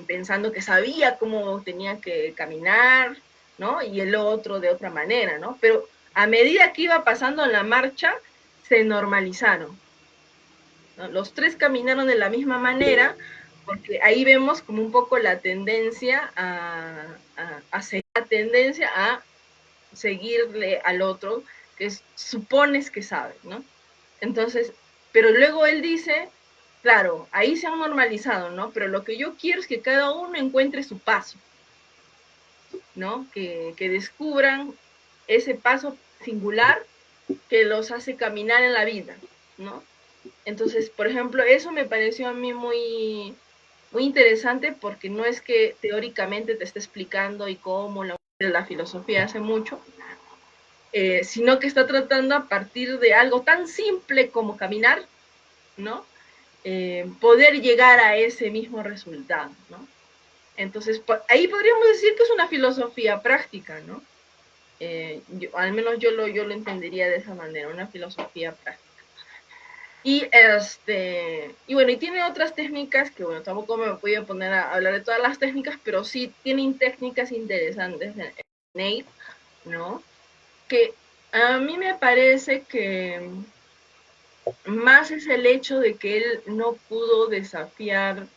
pensando que sabía cómo tenía que caminar, ¿no? Y el otro de otra manera, ¿no? Pero a medida que iba pasando la marcha, se normalizaron, ¿no? Los tres caminaron de la misma manera, porque ahí vemos como un poco la tendencia a seguirle al otro, que supones que sabe, ¿no? Entonces, pero luego él dice, claro, ahí se han normalizado, ¿no? Pero lo que yo quiero es que cada uno encuentre su paso, ¿no? Que descubran ese paso singular que los hace caminar en la vida, ¿no? Entonces, por ejemplo, eso me pareció a mí muy interesante porque no es que teóricamente te esté explicando y cómo la filosofía hace mucho, sino que está tratando a partir de algo tan simple como caminar, ¿no? Poder llegar a ese mismo resultado, ¿no? Entonces, ahí podríamos decir que es una filosofía práctica, ¿no? Al menos yo lo entendería de esa manera, una filosofía práctica. Y bueno, y tiene otras técnicas que, bueno, tampoco me voy a poner a hablar de todas las técnicas, pero sí tienen técnicas interesantes en Nate, ¿no? Que a mí me parece que más es el hecho de que él no pudo desafiar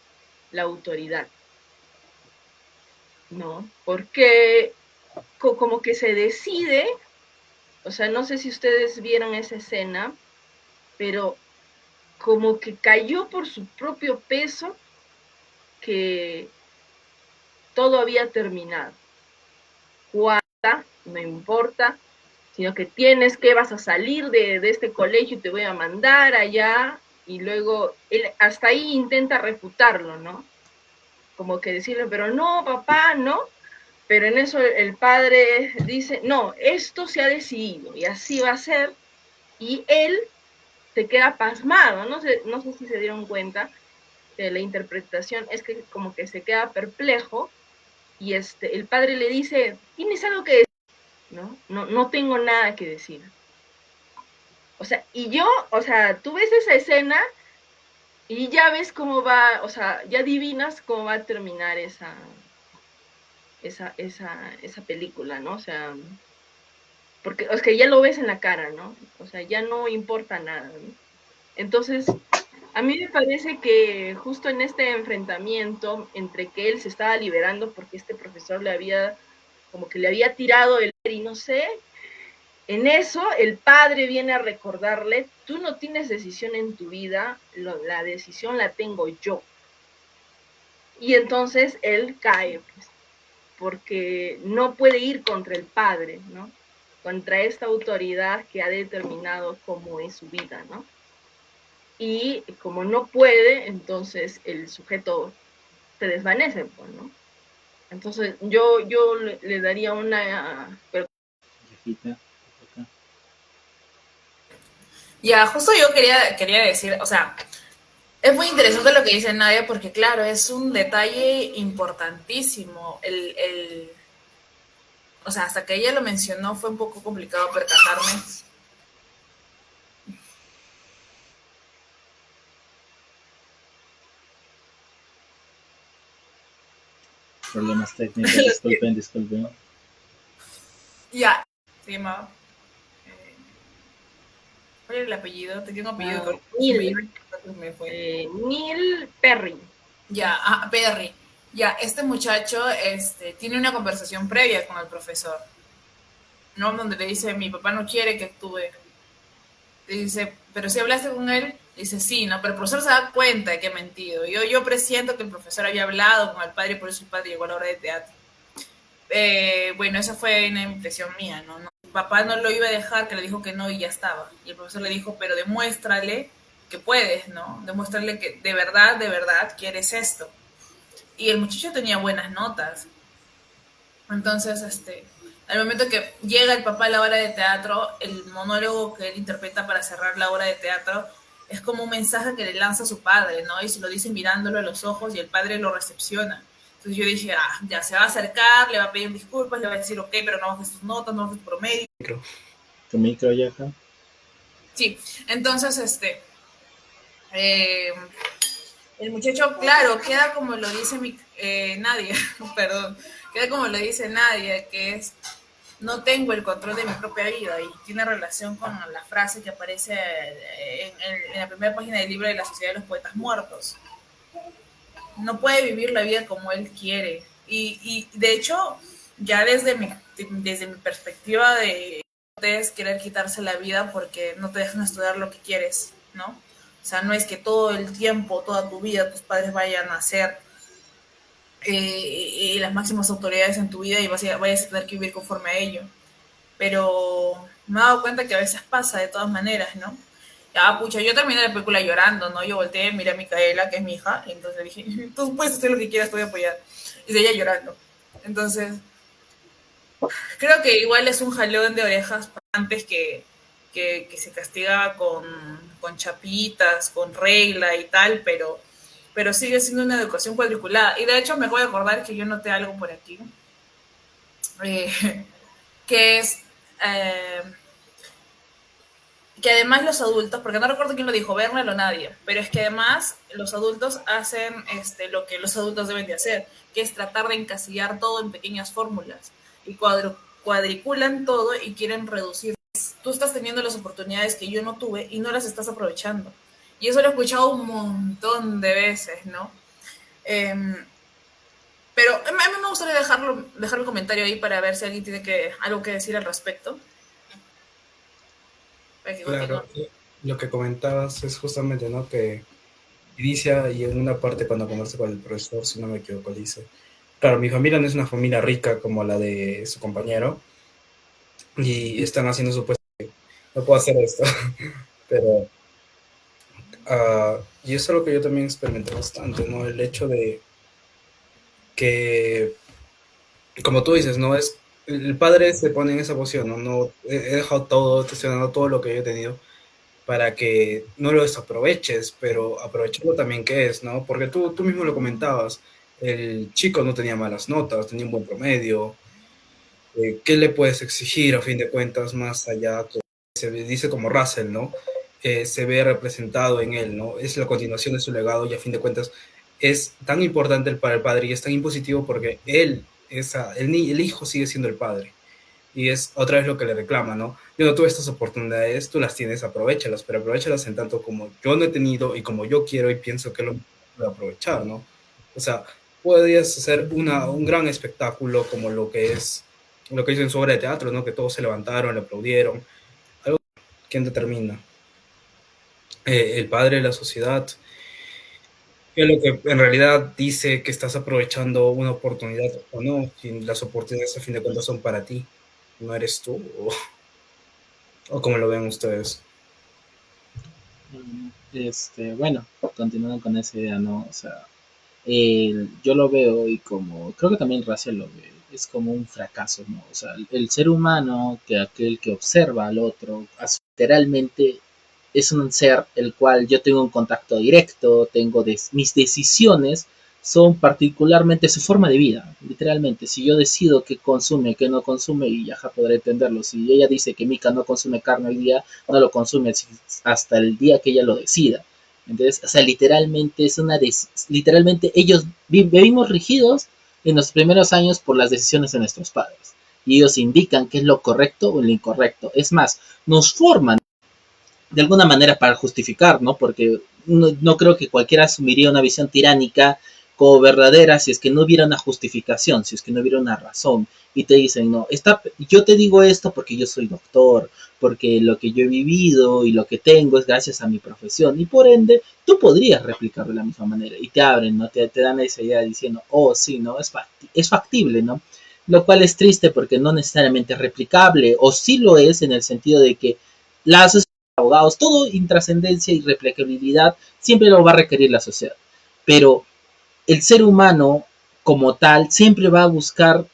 la autoridad, ¿no? Porque como que se decide, o sea, no sé si ustedes vieron esa escena, pero como que cayó por su propio peso que todo había terminado. Guarda, no importa, sino que vas a salir de este colegio y te voy a mandar allá, y luego él hasta ahí intenta refutarlo, ¿no? Como que decirle, pero no, papá, no. Pero en eso el padre dice, no, esto se ha decidido y así va a ser, y él se queda pasmado, no sé si se dieron cuenta de la interpretación, es que como que se queda perplejo, y el padre le dice, ¿tienes algo que decir? No tengo nada que decir. O sea, tú ves esa escena y ya ves cómo va, o sea, ya adivinas cómo va a terminar esa película, ¿no? O sea, porque es que ya lo ves en la cara, ¿no? O sea, ya no importa nada, ¿no? Entonces, a mí me parece que justo en este enfrentamiento entre que él se estaba liberando porque este profesor como que le había tirado el y no sé, en eso el padre viene a recordarle, tú no tienes decisión en tu vida, la decisión la tengo yo. Y entonces él cae, pues, porque no puede ir contra el padre, ¿no? contra esta autoridad que ha determinado cómo es su vida, ¿no? Y como no puede, entonces el sujeto se desvanece, pues, ¿no? Entonces yo le daría una... Ya, justo yo quería decir, o sea, es muy interesante lo que dice Nadia porque, claro, es un detalle importantísimo. O sea, hasta que ella lo mencionó fue un poco complicado percatarme. Problemas técnicos, disculpen. Ya, se llamaba. ¿Cuál era el apellido? Tenía un apellido Neil. Neil Perry. Ya, Perry. Ya, este muchacho tiene una conversación previa con el profesor, ¿no? Donde le dice, mi papá no quiere que actúe. Le dice, pero si hablaste con él, dice, sí, ¿no? Pero el profesor se da cuenta de que ha mentido. Yo presiento que el profesor había hablado con el padre, por eso el padre llegó a la hora de teatro. Bueno, esa fue una impresión mía, ¿no? Mi papá no lo iba a dejar, que le dijo que no y ya estaba. Y el profesor le dijo, pero demuéstrale que puedes, ¿no? Demuéstrale que de verdad quieres esto. Y el muchacho tenía buenas notas. Entonces, al momento que llega el papá a la obra de teatro, el monólogo que él interpreta para cerrar la obra de teatro es como un mensaje que le lanza a su padre, ¿no? Y se lo dice mirándolo a los ojos y el padre lo recepciona. Entonces yo dije, ya se va a acercar, le va a pedir disculpas, le va a decir, ok, pero no bajes tus notas, no bajes tu promedio. ¿Tu micro ya acá? Sí, entonces, el muchacho, claro, queda como lo dice Nadia, perdón, queda como lo dice Nadia, que es, no tengo el control de mi propia vida, y tiene relación con la frase que aparece en la primera página del libro de la Sociedad de los Poetas Muertos. No puede vivir la vida como él quiere. Y de hecho, ya desde mi perspectiva de es querer quitarse la vida porque no te dejan estudiar lo que quieres, ¿no? O sea, no es que todo el tiempo, toda tu vida, tus padres vayan a ser las máximas autoridades en tu vida y vayas a tener que vivir conforme a ello. Pero me he dado cuenta que a veces pasa de todas maneras, ¿no? Ya, pucha, yo terminé la película llorando, ¿no? Yo volteé, miré a Micaela, que es mi hija, y entonces le dije, tú puedes hacer lo que quieras, te voy a apoyar. Y de ella llorando. Entonces, creo que igual es un jalón de orejas antes que se castigaba con chapitas, con regla y tal, pero sigue siendo una educación cuadriculada. Y de hecho me voy a acordar que yo noté algo por aquí, que es... que además los adultos, porque no recuerdo quién lo dijo, Bernal o nadie, pero es que además los adultos hacen lo que los adultos deben de hacer, que es tratar de encasillar todo en pequeñas fórmulas y cuadriculan todo y quieren reducir. Tú estás teniendo las oportunidades que yo no tuve y no las estás aprovechando. Y eso lo he escuchado un montón de veces, ¿no? Pero a mí me gustaría dejar el comentario ahí para ver si alguien tiene algo que decir al respecto. Claro, lo que comentabas es justamente, ¿no? Que inicia y en una parte cuando conversa con el profesor, si no me equivoco, dice, claro, mi familia no es una familia rica como la de su compañero y están haciendo su puesto, no puedo hacer esto, pero y eso es lo que yo también experimenté bastante, ¿no? El hecho de que, como tú dices, ¿no? Es el padre se pone en esa posición, ¿no? No he dejado todo, te estoy dando todo lo que yo he tenido para que no lo desaproveches, pero aprovecharlo también que es, ¿no? Porque tú mismo lo comentabas, el chico no tenía malas notas, tenía un buen promedio, ¿qué le puedes exigir a fin de cuentas más allá que se dice como Russell, ¿no? Se ve representado en él, ¿no? Es la continuación de su legado y a fin de cuentas es tan importante para el padre y es tan impositivo porque el hijo sigue siendo el padre. Y es otra vez lo que le reclama, ¿no? Yo no tuve estas oportunidades, tú las tienes, aprovéchalas, pero aprovéchalas en tanto como yo no he tenido y como yo quiero y pienso que lo puedo aprovechar, ¿no? O sea, podrías hacer un gran espectáculo como lo que hizo en su obra de teatro, ¿no? Que todos se levantaron, le aplaudieron. Algo, ¿quién determina? El padre de la sociedad, que lo que en realidad dice que estás aprovechando una oportunidad o no, si las oportunidades a fin de cuentas son para ti, no eres tú, ¿O cómo lo ven ustedes? Bueno, continuando con esa idea, ¿no? O sea, yo lo veo y como, creo que también Russell lo ve, es como un fracaso, ¿no? O sea, el ser humano, que aquel que observa al otro, literalmente es un ser el cual yo tengo un contacto directo, mis decisiones son particularmente su forma de vida, literalmente. Si yo decido qué consume, qué no consume, y ya podré entenderlo. Si ella dice que Mika no consume carne hoy día, no lo consume hasta el día que ella lo decida. Entonces, o sea, literalmente literalmente ellos vivimos rigidos en los primeros años por las decisiones de nuestros padres. Y ellos indican qué es lo correcto o lo incorrecto. Es más, nos forman de alguna manera para justificar, ¿no? Porque no creo que cualquiera asumiría una visión tiránica como verdadera si es que no hubiera una justificación, si es que no hubiera una razón. Y te dicen, no, yo te digo esto porque yo soy doctor, porque lo que yo he vivido y lo que tengo es gracias a mi profesión. Y por ende, tú podrías replicarlo de la misma manera. Y te abren, ¿no? Te dan esa idea diciendo, oh, sí, ¿no? Es factible, ¿no? Lo cual es triste porque no necesariamente es replicable, o sí lo es en el sentido de que la sociedad abogados, todo intrascendencia y replicabilidad siempre lo va a requerir la sociedad. Pero el ser humano como tal siempre va a buscar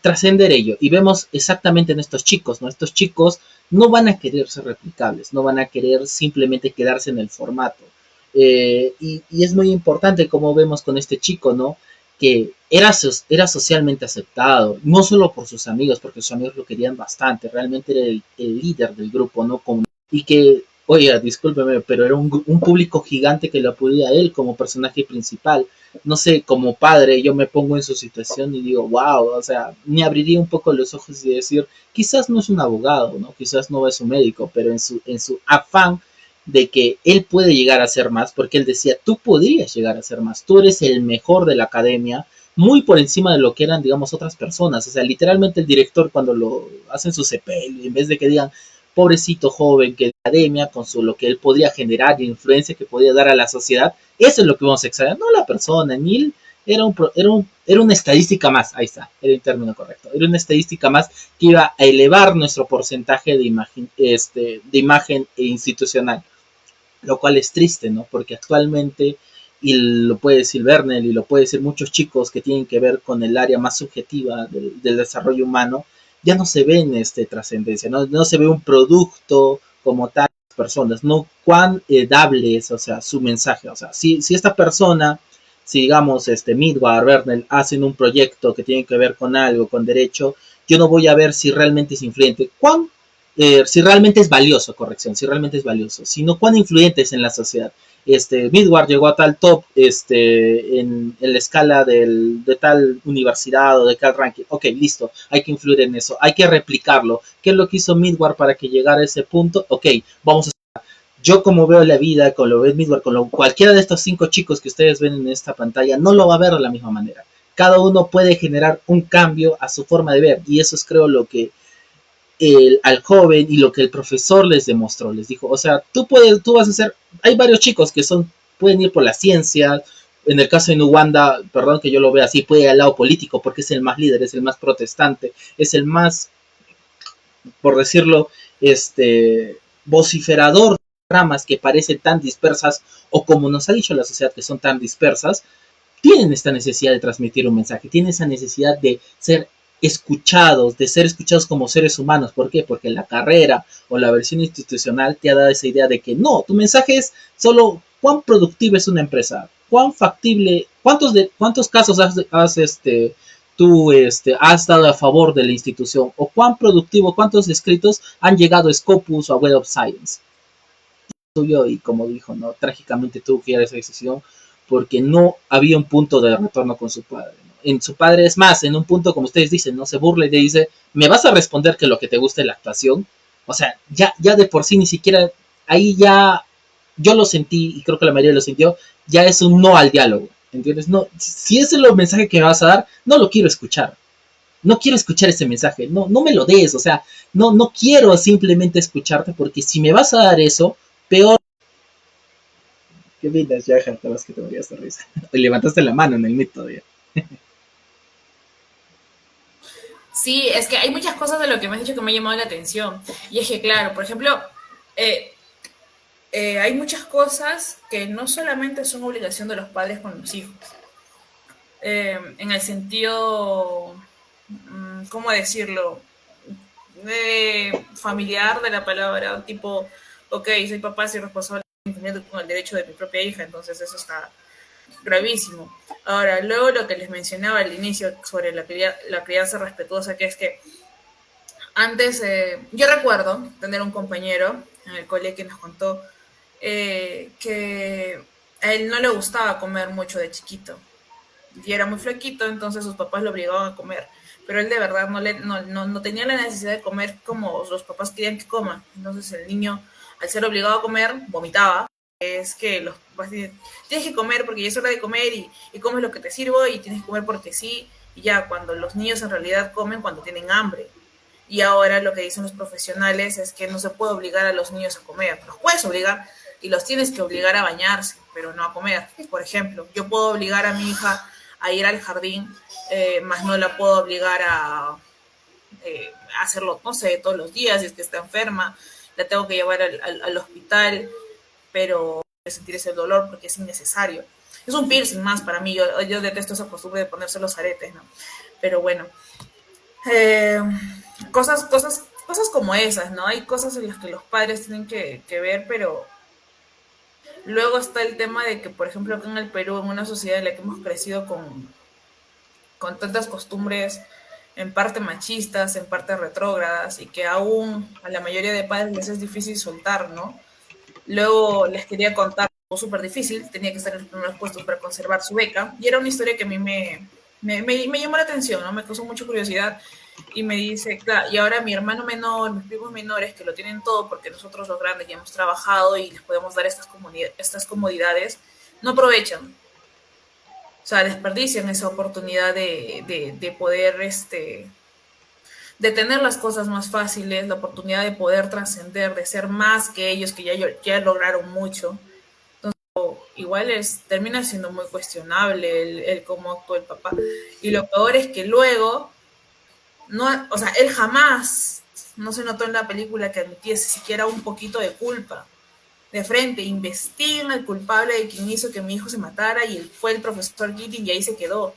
trascender ello. Y vemos exactamente en estos chicos, ¿no? Estos chicos no van a querer ser replicables, no van a querer simplemente quedarse en el formato. Y es muy importante como vemos con este chico, ¿no? Que era socialmente aceptado, no solo por sus amigos, porque sus amigos lo querían bastante, realmente era el líder del grupo, ¿no? Y que, oiga, discúlpeme, pero era un público gigante que lo aplaudía a él como personaje principal. No sé, como padre, yo me pongo en su situación y digo, wow, o sea, me abriría un poco los ojos y decir, quizás no es un abogado, ¿no? Quizás no es un médico, pero en su afán de que él puede llegar a ser más, porque él decía, tú podrías llegar a ser más, tú eres el mejor de la academia, muy por encima de lo que eran, digamos, otras personas. O sea, literalmente el director cuando lo hacen su CPL, en vez de que digan, pobrecito joven que la academia, con lo que él podría generar, la influencia que podía dar a la sociedad, eso es lo que vamos a extraer, no la persona, ni él, era una estadística más, ahí está, era el término correcto, era una estadística más que iba a elevar nuestro porcentaje de imagen institucional, lo cual es triste, ¿no? Porque actualmente, y lo puede decir Bernal y lo puede decir muchos chicos que tienen que ver con el área más subjetiva del desarrollo humano, ya no se ve en trascendencia, no se ve un producto como tal personas, no cuán dable es, o sea, su mensaje, o sea, si esta persona, si digamos, Midward, Bernal, hacen un proyecto que tiene que ver con algo, con derecho, yo no voy a ver si realmente es influyente, si realmente es valioso, corrección, si realmente es valioso, sino cuán influyente es en la sociedad. Midward llegó a tal top en la escala de tal universidad o de tal ranking. Ok, listo, hay que influir en eso, hay que replicarlo. ¿Qué es lo que hizo Midward para que llegara a ese punto? Ok, vamos a... Yo como veo la vida, con lo ve Midward, cualquiera de estos 5 chicos que ustedes ven en esta pantalla, no lo va a ver de la misma manera. Cada uno puede generar un cambio a su forma de ver y eso es creo lo que al joven y lo que el profesor les demostró, les dijo, o sea, tú vas a ser, hay varios chicos que pueden ir por la ciencia, en el caso de Nuwanda, perdón que yo lo vea así, puede ir al lado político porque es el más líder, es el más protestante, es el más, por decirlo, vociferador de ramas que parecen tan dispersas, o como nos ha dicho la sociedad que son tan dispersas, tienen esta necesidad de transmitir un mensaje, tienen esa necesidad de ser escuchados como seres humanos. ¿Por qué? Porque la carrera o la versión institucional te ha dado esa idea de que no, tu mensaje es solo cuán productiva es una empresa, cuán factible, cuántos casos has dado a favor de la institución, o cuán productivo, cuántos escritos han llegado a Scopus o a Web of Science. Tuyo, y como dijo, no, trágicamente tuvo que ir a esa decisión porque no había un punto de retorno con su padre, ¿no? En su padre, es más, en un punto, como ustedes dicen, no se burla y le dice, ¿me vas a responder que lo que te gusta es la actuación? O sea, ya de por sí ni siquiera, ahí ya, yo lo sentí, y creo que la mayoría lo sintió, ya es un no al diálogo, ¿entiendes? No, si ese es el mensaje que me vas a dar, no lo quiero escuchar. No quiero escuchar ese mensaje, no me lo des, o sea, no quiero simplemente escucharte porque si me vas a dar eso, peor. ¿Qué opinas, ya, Tabas, que te morías de risa? Te levantaste la mano en el mito todavía. Sí, es que hay muchas cosas de lo que me has dicho que me ha llamado la atención. Y es que, claro, por ejemplo, eh, hay muchas cosas que no solamente son obligación de los padres con los hijos. En el sentido, ¿cómo decirlo? Familiar de la palabra, tipo, ok, soy papá, soy responsable, cumpliendo con el derecho de mi propia hija, entonces eso está gravísimo. Ahora, luego lo que les mencionaba al inicio sobre la crianza respetuosa, que es que antes, yo recuerdo tener un compañero en el cole que nos contó que a él no le gustaba comer mucho de chiquito y era muy flaquito, entonces sus papás lo obligaban a comer. Pero él de verdad no tenía la necesidad de comer como los papás querían que coma. Entonces el niño, al ser obligado a comer, vomitaba. Es que los papás dicen, tienes que comer porque ya es hora de comer y comes lo que te sirvo y tienes que comer porque sí. Y ya, cuando los niños en realidad comen cuando tienen hambre. Y ahora lo que dicen los profesionales es que no se puede obligar a los niños a comer. Los puedes obligar y los tienes que obligar a bañarse, pero no a comer. Por ejemplo, yo puedo obligar a mi hija a ir al jardín, más no la puedo obligar a hacerlo, no sé, todos los días, si es que está enferma, la tengo que llevar al hospital, pero sentir ese dolor porque es innecesario. Es un piercing más para mí, yo detesto esa costumbre de ponerse los aretes, ¿no? Pero bueno, eh, cosas como esas, ¿no? Hay cosas en las que los padres tienen que ver, pero luego está el tema de que, por ejemplo, acá en el Perú, en una sociedad en la que hemos crecido con tantas costumbres en parte machistas, en parte retrógradas, y que aún a la mayoría de padres les es difícil soltar, ¿no? Luego les quería contar algo súper difícil, tenía que estar en los primeros puestos para conservar su beca, y era una historia que a mí me llamó la atención, ¿no? Me causó mucha curiosidad, y me dice, claro, y ahora mi hermano menor, mis primos menores, que lo tienen todo, porque nosotros los grandes ya hemos trabajado y les podemos dar estas comodidades, no aprovechan. O sea, desperdician esa oportunidad de poder, de tener las cosas más fáciles, la oportunidad de poder trascender, de ser más que ellos, que ya lograron mucho. Igual termina siendo muy cuestionable el cómo actuó el papá. Y lo peor es que luego, no, o sea, él jamás, no se notó en la película que admitiese siquiera un poquito de culpa. De frente, investiguen al culpable de quien hizo que mi hijo se matara y él fue el profesor Keating y ahí se quedó.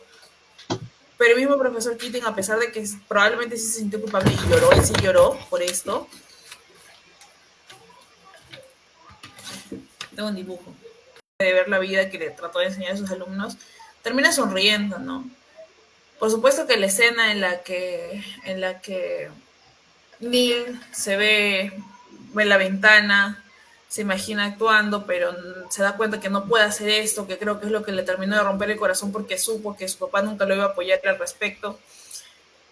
Pero el mismo profesor Keating, a pesar de que probablemente sí se sintió culpable y lloró, él sí lloró por esto. Tengo un dibujo de ver la vida que le trató de enseñar a sus alumnos, termina sonriendo, ¿no? Por supuesto que la escena en la que Neil se ve en la ventana, se imagina actuando, pero se da cuenta que no puede hacer esto, que creo que es lo que le terminó de romper el corazón porque supo que su papá nunca lo iba a apoyar al respecto.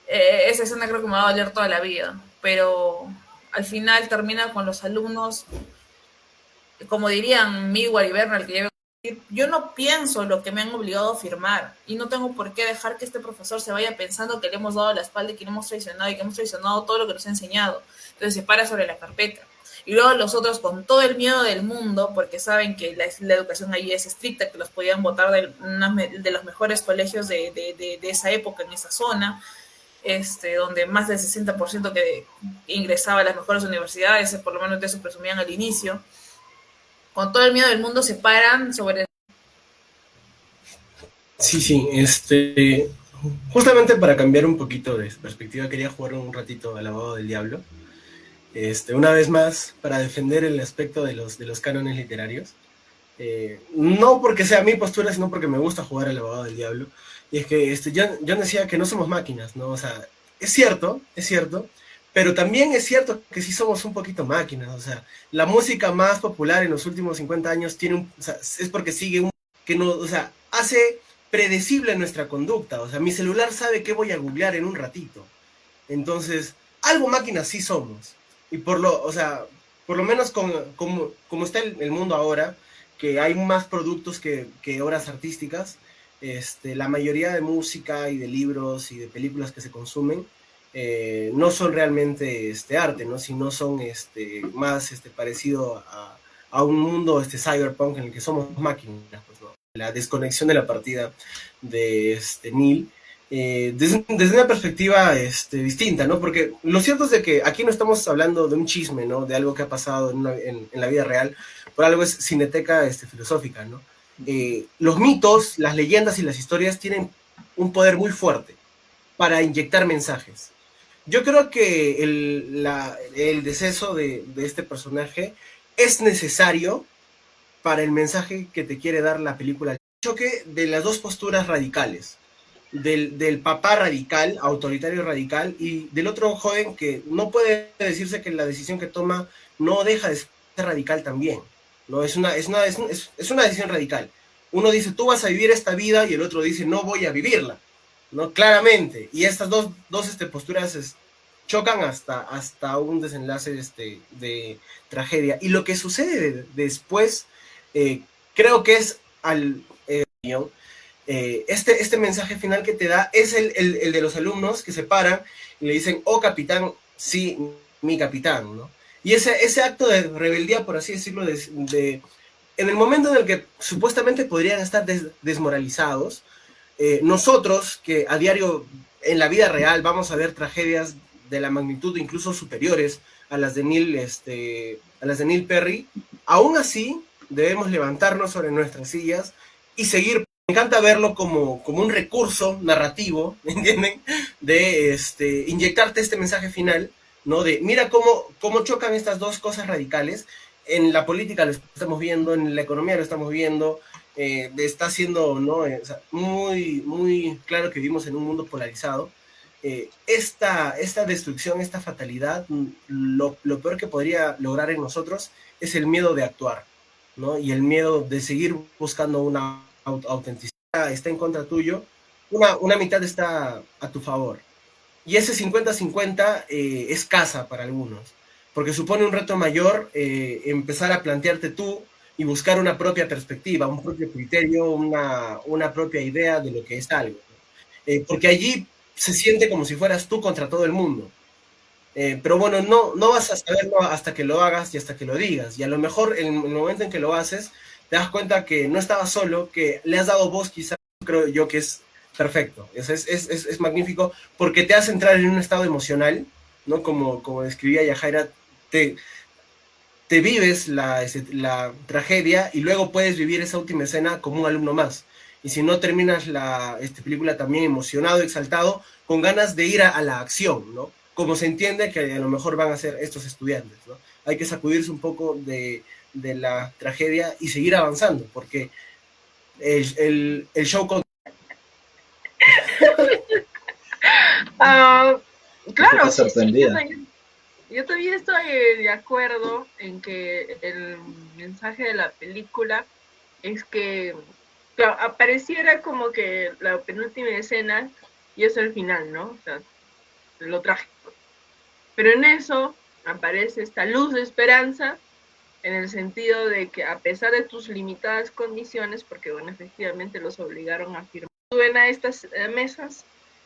Esa escena creo que me va a doler toda la vida, pero al final termina con los alumnos, como dirían Miguel y Bernal, que lleve yo no pienso lo que me han obligado a firmar y no tengo por qué dejar que este profesor se vaya pensando que le hemos dado la espalda y que le hemos traicionado y que hemos traicionado todo lo que nos ha enseñado. Entonces se para sobre la carpeta. Y luego los otros con todo el miedo del mundo, porque saben que la educación ahí es estricta, que los podían votar de los mejores colegios de esa época, en esa zona, donde más del 60% que ingresaba a las mejores universidades, por lo menos de eso presumían al inicio. Con todo el miedo del mundo se paran sobre... Sí, justamente para cambiar un poquito de perspectiva, quería jugar un ratito al abogado del diablo. Una vez más, para defender el aspecto de los cánones literarios. No porque sea mi postura, sino porque me gusta jugar al abogado del diablo. Y es que yo decía que no somos máquinas, ¿no? O sea, es cierto, pero también es cierto que sí somos un poquito máquinas. O sea, la música más popular en los últimos 50 años es porque sigue hace predecible nuestra conducta. O sea, mi celular sabe qué voy a googlear en un ratito. Entonces, algo máquinas sí somos. Y por lo menos como está el mundo ahora, que hay más productos que obras artísticas, la mayoría de música y de libros y de películas que se consumen no son realmente arte, ¿no? Sino son más parecido a un mundo cyberpunk en el que somos máquinas, pues, ¿no? La desconexión de la partida de Neil desde una perspectiva distinta, ¿no? Porque lo cierto es de que aquí no estamos hablando de un chisme, ¿no? De algo que ha pasado en la vida real, por algo es cineteca filosófica, ¿no? Los mitos, las leyendas y las historias tienen un poder muy fuerte para inyectar mensajes. Yo creo que el deceso de este personaje es necesario para el mensaje que te quiere dar la película. El choque de las dos posturas radicales, del papá radical, autoritario radical, y del otro joven que no puede decirse que la decisión que toma no deja de ser radical también. ¿No? Es una decisión radical. Uno dice, tú vas a vivir esta vida, y el otro dice, no voy a vivirla. ¿No? Claramente. Y estas dos posturas chocan hasta un desenlace de tragedia. Y lo que sucede después, creo que es este mensaje final que te da es el de los alumnos que se paran y le dicen, oh capitán, sí, mi capitán, ¿no? Y ese acto de rebeldía, por así decirlo, en el momento en el que supuestamente podrían estar desmoralizados, nosotros que a diario en la vida real vamos a ver tragedias de la magnitud incluso superiores a las de Neil Perry, aún así debemos levantarnos sobre nuestras sillas y seguir. Me encanta verlo como un recurso narrativo, ¿entienden? De inyectarte este mensaje final, ¿no? De mira cómo chocan estas dos cosas radicales. En la política lo estamos viendo, en la economía lo estamos viendo, está siendo, ¿no? O sea, muy, muy claro que vivimos en un mundo polarizado. Esta destrucción, esta fatalidad, lo peor que podría lograr en nosotros es el miedo de actuar, ¿no? Y el miedo de seguir buscando una autenticidad está en contra tuyo, una mitad está a tu favor. Y ese 50-50 es casa para algunos, porque supone un reto mayor empezar a plantearte tú y buscar una propia perspectiva, un propio criterio, una propia idea de lo que es algo. Porque allí se siente como si fueras tú contra todo el mundo. Pero bueno, no vas a saberlo hasta que lo hagas y hasta que lo digas. Y a lo mejor en el momento en que lo haces, te das cuenta que no estabas solo, que le has dado voz, quizás, creo yo que es perfecto. Es magnífico porque te hace entrar en un estado emocional, ¿no? Como describía Yajaira, te vives la tragedia y luego puedes vivir esa última escena como un alumno más. Y si no, terminas la película también emocionado, exaltado, con ganas de ir a la acción, ¿no? Como se entiende que a lo mejor van a ser estos estudiantes, ¿no? Hay que sacudirse un poco de la tragedia y seguir avanzando, porque el show con... Claro, sí, sorprendida. yo también estoy de acuerdo en que el mensaje de la película es que, claro, apareciera como que la penúltima escena y es el final, ¿no? O sea, lo trágico. Pero en eso aparece esta luz de esperanza, en el sentido de que a pesar de tus limitadas condiciones, porque bueno, efectivamente los obligaron a firmar, suben a estas mesas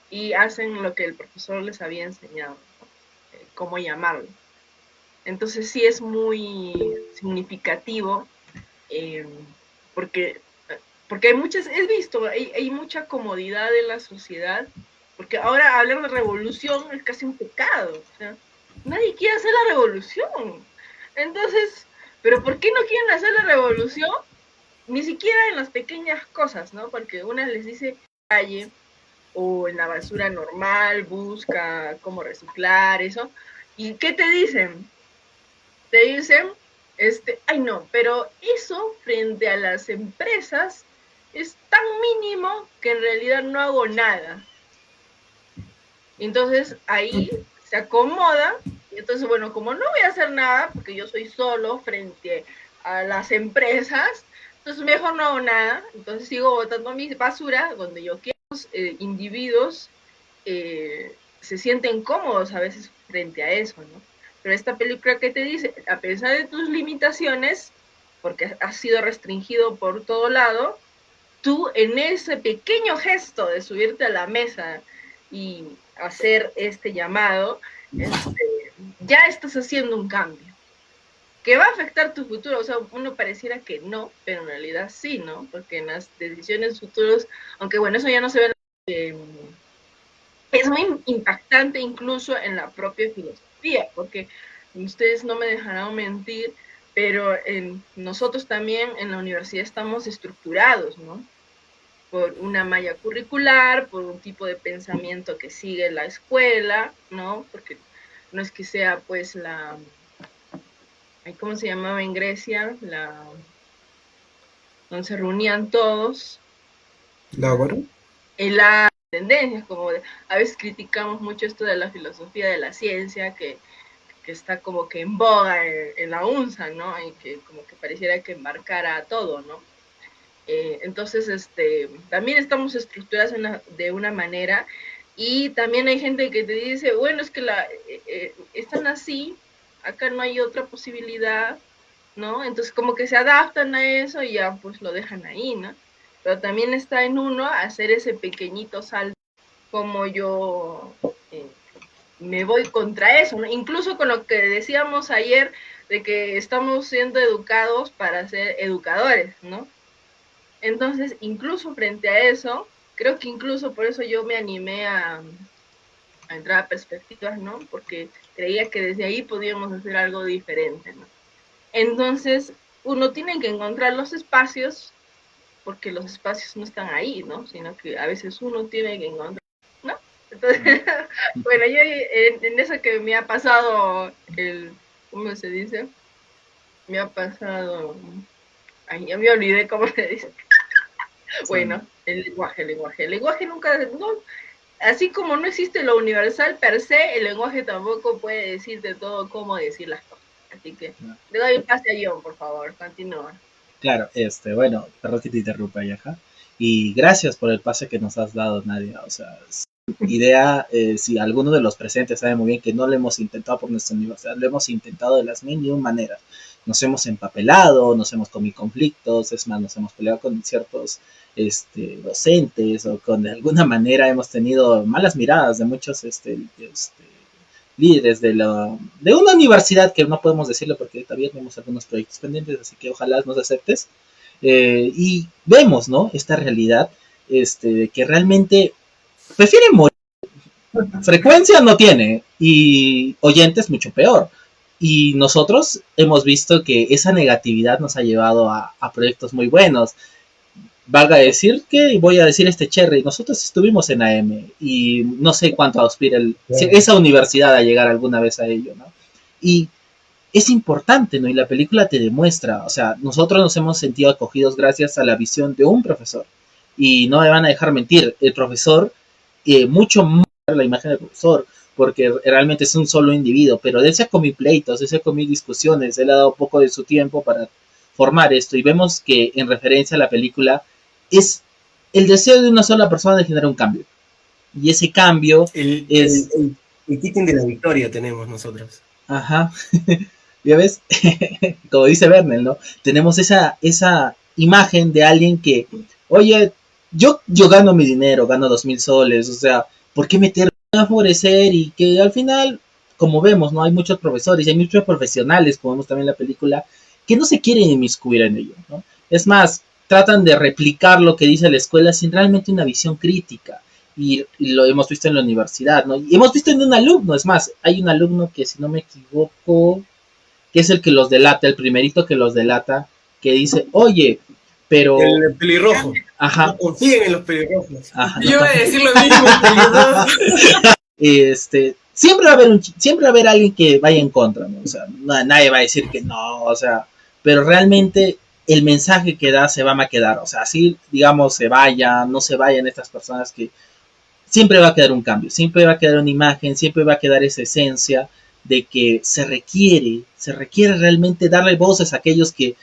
y hacen lo que el profesor les había enseñado, ¿no? Cómo llamarlo. Entonces sí es muy significativo, porque hay muchas, he visto, hay mucha comodidad en la sociedad, porque ahora hablar de revolución es casi un pecado, o sea, nadie quiere hacer la revolución. Entonces, ¿pero por qué no quieren hacer la revolución? Ni siquiera en las pequeñas cosas, ¿no? Porque una les dice calle o en la basura normal, busca cómo reciclar, eso. ¿Y qué te dicen? Te dicen, ay no, pero eso frente a las empresas es tan mínimo que en realidad no hago nada. Entonces ahí se acomoda, y entonces bueno, como no voy a hacer nada, porque yo soy solo frente a las empresas, entonces mejor no hago nada, entonces sigo botando mi basura donde yo quiero. Individuos se sienten cómodos a veces frente a eso, ¿no? Pero esta película que te dice, a pesar de tus limitaciones, porque has sido restringido por todo lado, tú en ese pequeño gesto de subirte a la mesa y hacer este llamado, ya estás haciendo un cambio que va a afectar tu futuro. O sea, uno pareciera que no, pero en realidad sí, ¿no? Porque en las decisiones futuras, aunque bueno, eso ya no se ve es muy impactante incluso en la propia filosofía, porque ustedes no me dejarán mentir, pero nosotros también en la universidad estamos estructurados, ¿no? Por una malla curricular, por un tipo de pensamiento que sigue la escuela, ¿no? Porque no es que sea pues ¿cómo se llamaba en Grecia? Donde se reunían todos. ¿La Ágora? En las tendencias, como a veces criticamos mucho esto de la filosofía de la ciencia, que está como que en boga en la UNSA, ¿no? Y que como que pareciera que embarcara todo, ¿no? Entonces, también estamos estructurados de una manera, y también hay gente que te dice, bueno, es que están así, acá no hay otra posibilidad, ¿no? Entonces como que se adaptan a eso y ya pues lo dejan ahí, ¿no? Pero también está en uno hacer ese pequeñito salto, como yo me voy contra eso, ¿no? Incluso con lo que decíamos ayer, de que estamos siendo educados para ser educadores, ¿no? Entonces, incluso frente a eso, creo que incluso por eso yo me animé a entrar a perspectivas, ¿no? Porque creía que desde ahí podíamos hacer algo diferente, ¿no? Entonces, uno tiene que encontrar los espacios, porque los espacios no están ahí, ¿no? Sino que a veces uno tiene que encontrar, ¿no? Entonces, bueno, yo en eso que me ha pasado ¿cómo se dice? Me ha pasado, ay, ya me olvidé cómo se dice. Bueno, el lenguaje nunca, no, así como no existe lo universal per se, el lenguaje tampoco puede decirte todo cómo decir las cosas. Así que le doy el pase a John, por favor, continúa. Claro, bueno, perdón que te interrumpa, Yaja. Y gracias por el pase que nos has dado, Nadia. O sea, idea, si alguno de los presentes sabe muy bien que no lo hemos intentado por nuestra universidad, lo hemos intentado de las mil y un maneras. Nos hemos empapelado, nos hemos comido conflictos, es más, nos hemos peleado con ciertos docentes, o con de alguna manera hemos tenido malas miradas de muchos líderes de una universidad que no podemos decirlo porque todavía tenemos algunos proyectos pendientes, así que ojalá nos aceptes. Y vemos, ¿no? Esta realidad de que realmente prefieren morir. Frecuencia no tiene y oyentes mucho peor. Y nosotros hemos visto que esa negatividad nos ha llevado a proyectos muy buenos. Valga decir que, voy a decir Cherry, nosotros estuvimos en AM y no sé cuánto aspira esa universidad a llegar alguna vez a ello, ¿no? Y es importante, ¿no? Y la película te demuestra, o sea, nosotros nos hemos sentido acogidos gracias a la visión de un profesor. Y no me van a dejar mentir, el profesor, mucho más la imagen del profesor, porque realmente es un solo individuo, pero él se ha comido pleitos, él se ha comido discusiones, él ha dado poco de su tiempo para formar esto, y vemos que en referencia a la película es el deseo de una sola persona de generar un cambio. Y ese cambio es... El título de la victoria tenemos nosotros. Ajá. ¿Ya ves? Como dice Bernal, ¿no? Tenemos esa imagen de alguien que, oye, yo gano mi dinero, gano 2,000 soles, o sea, ¿por qué meterme a favorecer? Y que al final, como vemos, ¿no? Hay muchos profesores y hay muchos profesionales, como vemos también en la película, que no se quieren inmiscuir en ello, ¿no? Es más, tratan de replicar lo que dice la escuela sin realmente una visión crítica. Y lo hemos visto en la universidad, ¿no? Y hemos visto en un alumno, es más, hay un alumno que, si no me equivoco, que es el que los delata, el primerito que los delata, que dice, oye, pero... El pelirrojo. Ajá. No confíen en los pelirrojos. Ajá, Yo iba a decir lo mismo, siempre va a haber alguien que vaya en contra, ¿no? O sea, nadie va a decir que no, o sea, pero realmente el mensaje que da se va a quedar, o sea, así, digamos, no se vayan estas personas, que siempre va a quedar un cambio, siempre va a quedar una imagen, siempre va a quedar esa esencia de que se requiere realmente darle voces a aquellos que,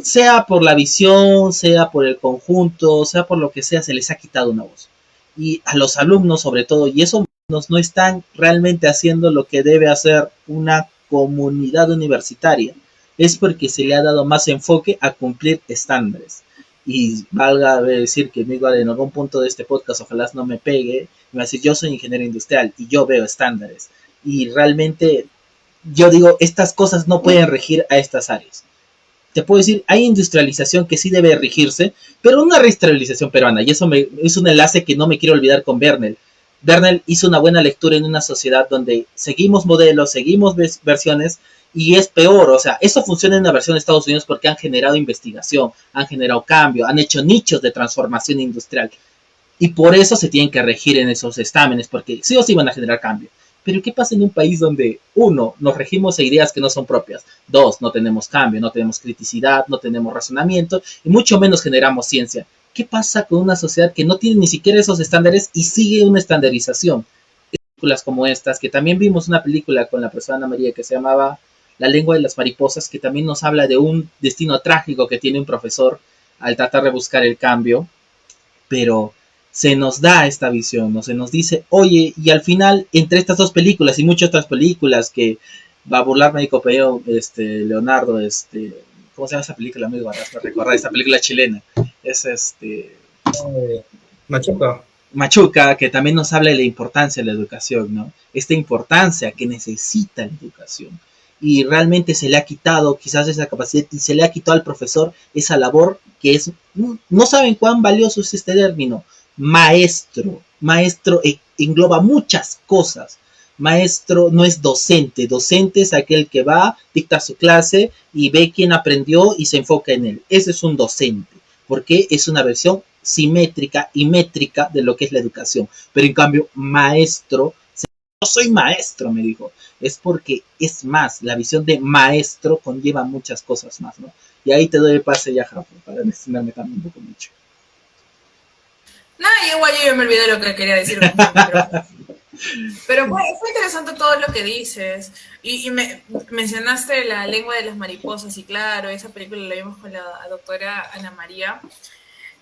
sea por la visión, sea por el conjunto, sea por lo que sea, se les ha quitado una voz. Y a los alumnos sobre todo, y esos alumnos no están realmente haciendo lo que debe hacer una comunidad universitaria, es porque se le ha dado más enfoque a cumplir estándares. Y valga decir que igual en algún punto de este podcast, ojalá no me pegue, me va a decir, yo soy ingeniero industrial y yo veo estándares. Y realmente yo digo, estas cosas no pueden regir a estas áreas. Te puedo decir, hay industrialización que sí debe regirse, pero una reindustrialización peruana, y eso es un enlace que no me quiero olvidar con Bernal. Vernel hizo una buena lectura en una sociedad donde seguimos modelos, seguimos versiones, y es peor, o sea, eso funciona en la versión de Estados Unidos porque han generado investigación, han generado cambio, han hecho nichos de transformación industrial, y por eso se tienen que regir en esos estámenes, porque sí o sí van a generar cambio. Pero ¿qué pasa en un país donde, uno, nos regimos a ideas que no son propias? Dos, no tenemos cambio, no tenemos criticidad, no tenemos razonamiento, y mucho menos generamos ciencia. ¿Qué pasa con una sociedad que no tiene ni siquiera esos estándares y sigue una estandarización? Películas como estas, que también vimos una película con la profesora Ana María que se llamaba La lengua de las mariposas, que también nos habla de un destino trágico que tiene un profesor al tratar de buscar el cambio, pero se nos da esta visión, ¿no? Se nos dice, oye, y al final, entre estas dos películas y muchas otras películas que va a burlar Médico Peo, Leonardo, ¿cómo se llama esa película? Amigo, me recordar, esa película chilena, es Machuca. Machuca, que también nos habla de la importancia de la educación, ¿no? Esta importancia que necesita la educación. Y realmente se le ha quitado quizás esa capacidad y se le ha quitado al profesor esa labor que es, no saben cuán valioso es este término, maestro. Maestro engloba muchas cosas. Maestro no es docente, docente es aquel que va, dicta su clase y ve quién aprendió y se enfoca en él. Ese es un docente, porque es una versión simétrica y métrica de lo que es la educación. Pero en cambio, maestro, yo soy maestro, me dijo, es porque es más, la visión de maestro conlleva muchas cosas más, ¿no? Y ahí te doy el pase ya, Jafo, para destinarme también un poco mucho. No, igual yo me olvidé lo que quería decir. Pero fue interesante todo lo que dices. Y mencionaste La lengua de las mariposas, y claro, esa película la vimos con la doctora Ana María.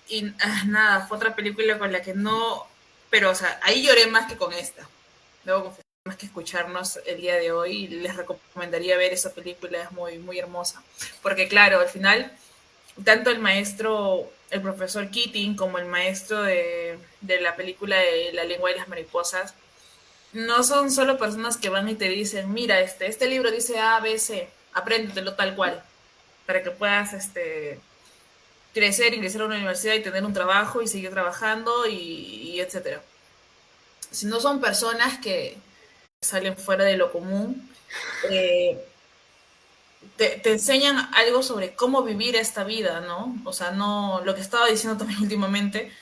Y nada, fue otra película con la que no... Pero, o sea, ahí lloré más que con esta. Debo confesar, más que escucharnos el día de hoy. Les recomendaría ver esa película, es muy, muy hermosa. Porque, claro, al final, tanto el maestro, el profesor Keating, como el maestro de la película de La lengua de las mariposas, no son solo personas que van y te dicen, mira, este libro dice A, B, C, apréndetelo tal cual, para que puedas crecer, ingresar a una universidad y tener un trabajo y seguir trabajando y etcétera. Si no son personas que salen fuera de lo común, te enseñan algo sobre cómo vivir esta vida, ¿no? O sea, no lo que estaba diciendo también últimamente,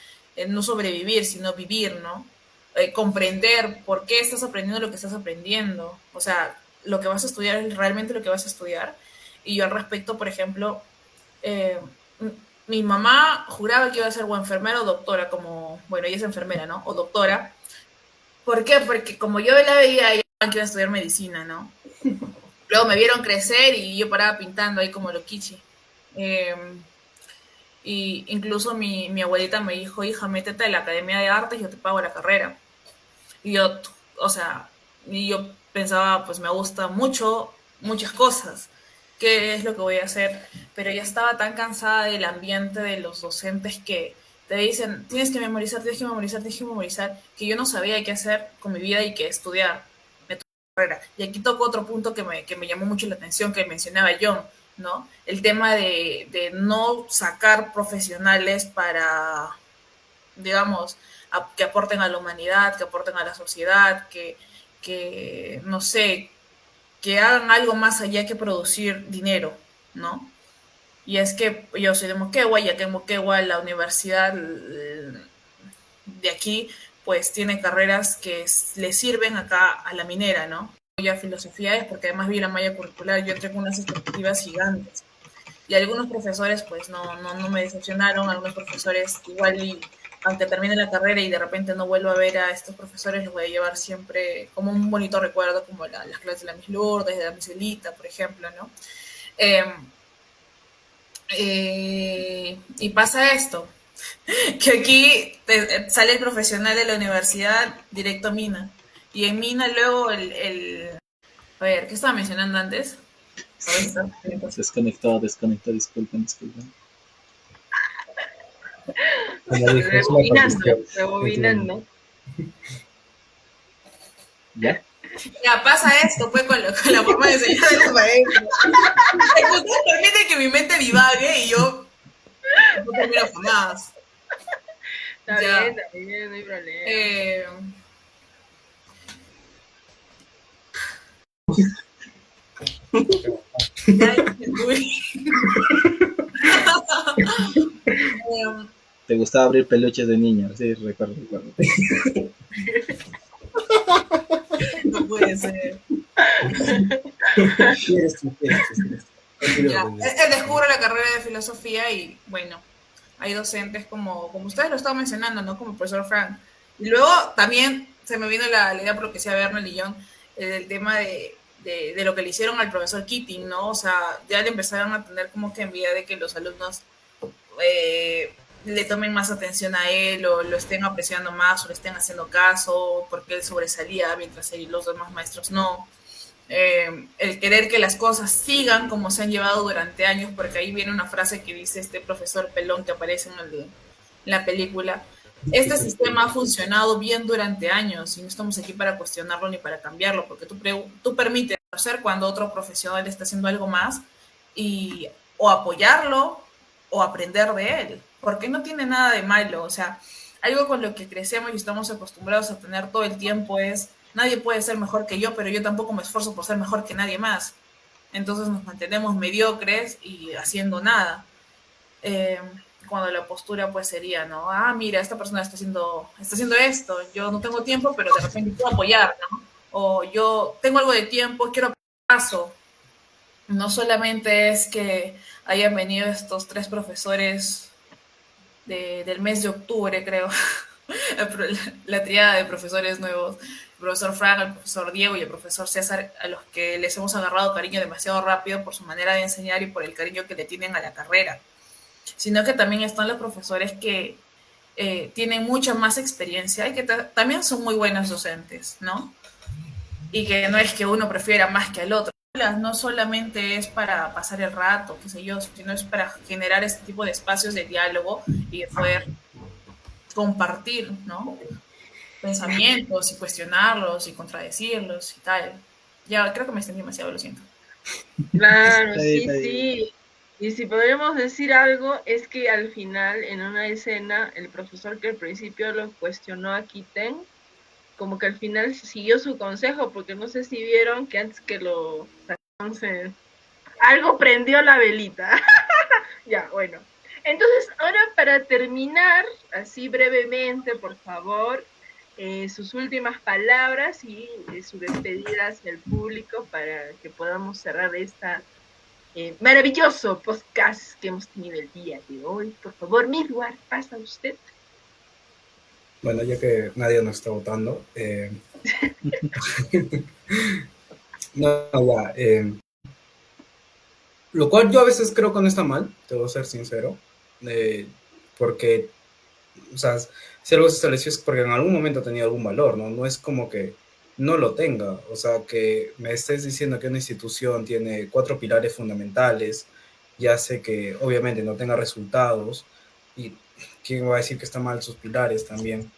no sobrevivir, sino vivir, ¿no? Comprender por qué estás aprendiendo lo que estás aprendiendo. O sea, lo que vas a estudiar es realmente lo que vas a estudiar. Y yo al respecto, por ejemplo, mi mamá juraba que iba a ser o enfermera o doctora, como, bueno, ella es enfermera, ¿no? O doctora. ¿Por qué? Porque como yo la veía, ella que iba a estudiar medicina, ¿no? Luego me vieron crecer y yo paraba pintando ahí como loquichi. Y incluso mi abuelita me dijo, hija, métete a la Academia de Artes y yo te pago la carrera. Y yo, o sea, y yo pensaba, pues me gusta mucho, muchas cosas. ¿Qué es lo que voy a hacer? Pero ya estaba tan cansada del ambiente de los docentes que te dicen, tienes que memorizar, tienes que memorizar, tienes que memorizar, que yo no sabía qué hacer con mi vida y qué estudiar. Me tocó la carrera. Y aquí tocó otro punto que me llamó mucho la atención, que mencionaba John, ¿no? El tema de no sacar profesionales para, digamos, que aporten a la humanidad, que aporten a la sociedad, que no sé, que hagan algo más allá que producir dinero, ¿no? Y es que yo soy de Moquegua, y aquí en Moquegua la universidad de aquí pues tiene carreras que le sirven acá a la minera, ¿no? Ya filosofía es porque además vi la malla curricular, yo entré con unas expectativas gigantes. Y algunos profesores pues no me decepcionaron, algunos profesores igual, y aunque termine la carrera y de repente no vuelva a ver a estos profesores, los voy a llevar siempre como un bonito recuerdo, como las clases de la Miss Lourdes, de la Miss Elita, por ejemplo, ¿no? Y pasa esto, que aquí sale el profesional de la universidad directo a Mina, y en Mina luego a ver, ¿qué estaba mencionando antes? Desconectó, disculpen. Rebobinando. ¿Ya? Ya pasa esto, pues, con la forma de enseñar de los maestros. Ustedes permiten que mi mente divague y yo no termino jamás. Está bien, no hay problema. Ya es muy- Te gustaba abrir peluches de niño, sí, recuerdo. No puede ser. Tienes tú, tienes tú. Continúa, Ya, continúa. él descubre la carrera de filosofía y bueno, hay docentes como ustedes lo estaban mencionando, ¿no? Como el profesor Frank. Y luego también se me vino la idea por lo que decía Bernal y John, el tema de lo que le hicieron al profesor Keating, ¿no? O sea, ya le empezaron a tener como que envidia de que los alumnos le tomen más atención a él o lo estén apreciando más o le estén haciendo caso porque él sobresalía mientras los demás maestros no. El querer que las cosas sigan como se han llevado durante años, porque ahí viene una frase que dice este profesor Pelón que aparece en la película. Este sistema ha funcionado bien durante años y no estamos aquí para cuestionarlo ni para cambiarlo, porque tú permites hacer cuando otro profesional está haciendo algo más y o apoyarlo o aprender de él, porque no tiene nada de malo. O sea, algo con lo que crecemos y estamos acostumbrados a tener todo el tiempo es nadie puede ser mejor que yo, pero yo tampoco me esfuerzo por ser mejor que nadie más. Entonces nos mantenemos mediocres y haciendo nada. Eh, Cuando la postura pues sería, ¿no? Ah, mira, esta persona está haciendo esto, yo no tengo tiempo, pero de repente puedo apoyar, ¿no? O yo tengo algo de tiempo, quiero paso. No solamente es que hayan venido estos 3 profesores del mes de octubre, creo, la triada de profesores nuevos, el profesor Frank, el profesor Diego y el profesor César, a los que les hemos agarrado cariño demasiado rápido por su manera de enseñar y por el cariño que le tienen a la carrera, sino que también están los profesores que tienen mucha más experiencia y que también son muy buenos docentes, ¿no? Y que no es que uno prefiera más que al otro. No solamente es para pasar el rato, qué sé yo, sino es para generar este tipo de espacios de diálogo y de poder compartir, ¿no? Pensamientos y cuestionarlos y contradecirlos y tal. Ya creo que me extendí demasiado, lo siento. Claro, Está bien, sí, está bien. sí. Y si podemos decir algo, es que al final, en una escena, el profesor que al principio lo cuestionó a Kiten, como que al final siguió su consejo, porque no sé si vieron que antes que lo sacaron, algo prendió la velita. Ya, bueno. Entonces, ahora para terminar, así brevemente, por favor, sus últimas palabras y su despedida hacia el público para que podamos cerrar esta maravilloso podcast que hemos tenido el día de hoy. Por favor, Midward, pasa usted. Bueno, ya que nadie nos está votando, no, ya, lo cual yo a veces creo que no está mal, debo ser sincero, porque, o sea, si algo se estableció es porque en algún momento tenía algún valor, ¿no? No es como que no lo tenga, o sea, que me estés diciendo que una institución tiene 4 pilares fundamentales y hace que obviamente no tenga resultados, y quién va a decir que está mal sus pilares también,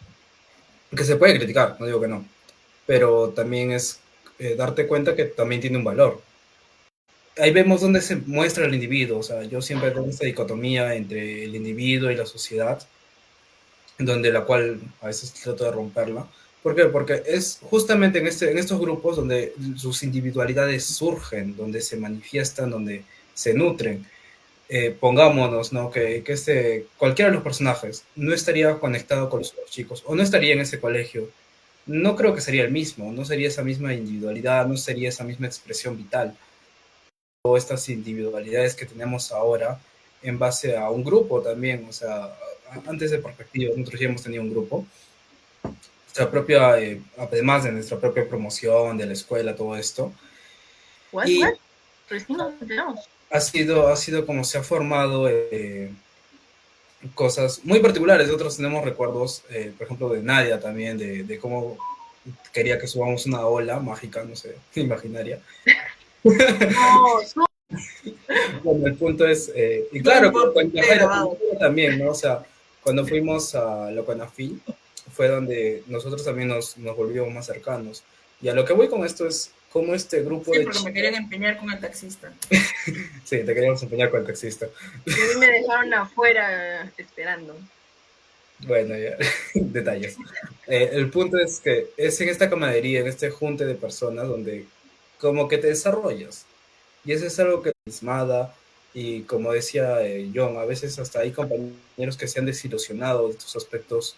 que se puede criticar, no digo que no, pero también es darte cuenta que también tiene un valor. Ahí vemos dónde se muestra el individuo, o sea, yo siempre tengo esta dicotomía entre el individuo y la sociedad, en donde la cual a veces trato de romperla. ¿Por qué? Porque es justamente en estos grupos donde sus individualidades surgen, donde se manifiestan, donde se nutren. Pongámonos, ¿no? Que cualquiera de los personajes no estaría conectado con los chicos o no estaría en ese colegio. No creo que sería el mismo, no sería esa misma individualidad, no sería esa misma expresión vital. O estas individualidades que tenemos ahora en base a un grupo también, o sea, antes de perspectiva, nosotros ya hemos tenido un grupo, nuestra propia, además de nuestra propia promoción, de la escuela, todo esto, What, y what? Recién nos enteramos. ha sido como se ha formado cosas muy particulares. Nosotros tenemos recuerdos, por ejemplo, de Nadia también, de cómo quería que subamos una ola mágica, no sé, imaginaria. No, Bueno, el punto es, y claro, con Yajaira también, ¿no? O sea, cuando fuimos a la Conafil, fue donde nosotros también nos volvimos más cercanos. Y a lo que voy con esto es cómo este grupo Sí, de porque me querían empeñar con el taxista. Sí, te queríamos empeñar con el taxista. y a mí me dejaron afuera esperando. Bueno, ya, detalles. El punto es que es en esta camaradería, en este junte de personas donde como que te desarrollas. Y eso es algo que mismada, y como decía John, a veces hasta hay compañeros que se han desilusionado de estos aspectos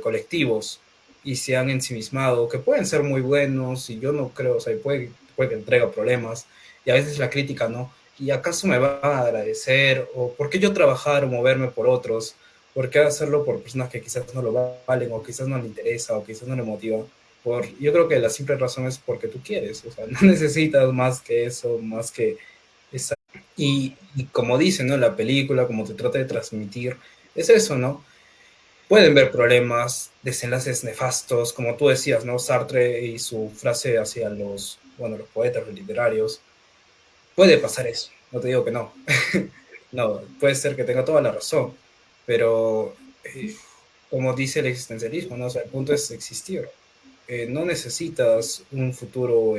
colectivos y se han ensimismado, que pueden ser muy buenos, y yo no creo, o sea, puede que entrega problemas, y a veces la crítica, ¿no? ¿Y acaso me van a agradecer? ¿O por qué yo trabajar o moverme por otros? ¿Por qué hacerlo por personas que quizás no lo valen, o quizás no le interesa, o quizás no le motiva? Yo creo que la simple razón es porque tú quieres, o sea, no necesitas más que eso, más que esa. Y como dice, ¿no? La película, como te trata de transmitir, es eso, ¿no? Pueden ver problemas, desenlaces nefastos, como tú decías, ¿no? Sartre y su frase hacia los poetas, los literarios. Puede pasar eso, no te digo que no. No, puede ser que tenga toda la razón, pero como dice el existencialismo, ¿no? O sea, el punto es existir. No necesitas un futuro, o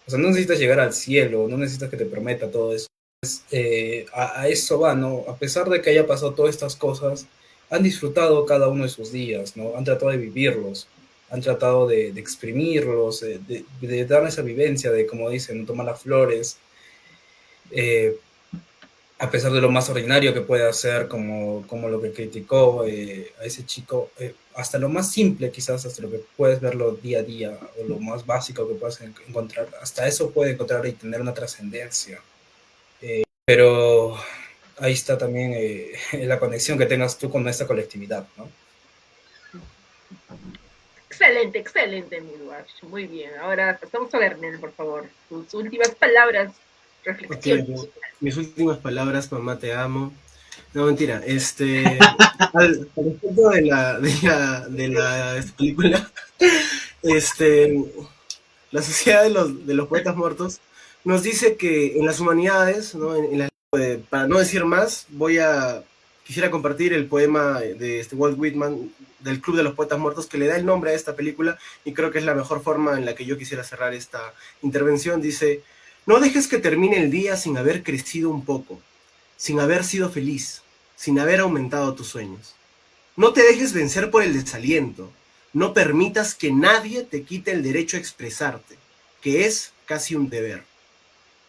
sea, no necesitas llegar al cielo, no necesitas que te prometa todo eso. A eso va, ¿no? A pesar de que haya pasado todas estas cosas, han disfrutado cada uno de sus días, ¿no? Han tratado de vivirlos, han tratado de exprimirlos, de dar esa vivencia, de, como dicen, tomar las flores, eh, a pesar de lo más ordinario que puede hacer, como lo que criticó a ese chico, hasta lo más simple quizás, hasta lo que puedes verlo día a día, o lo más básico que puedes encontrar, hasta eso puede encontrar y tener una trascendencia. Pero ahí está también la conexión que tengas tú con esta colectividad, ¿no? Excelente, excelente, mi Eduardo. Muy bien. Ahora pasamos a Bernel, por favor. Tus últimas palabras, reflexiones. Ok, mis últimas palabras, mamá, te amo. No, mentira. Al respecto de la película, la sociedad de los poetas muertos nos dice que en las humanidades, ¿no? Para no decir más, quisiera compartir el poema de Walt Whitman del Club de los Poetas Muertos, que le da el nombre a esta película, y creo que es la mejor forma en la que yo quisiera cerrar esta intervención. Dice: no dejes que termine el día sin haber crecido un poco, sin haber sido feliz, sin haber aumentado tus sueños. No te dejes vencer por el desaliento. No permitas que nadie te quite el derecho a expresarte, que es casi un deber.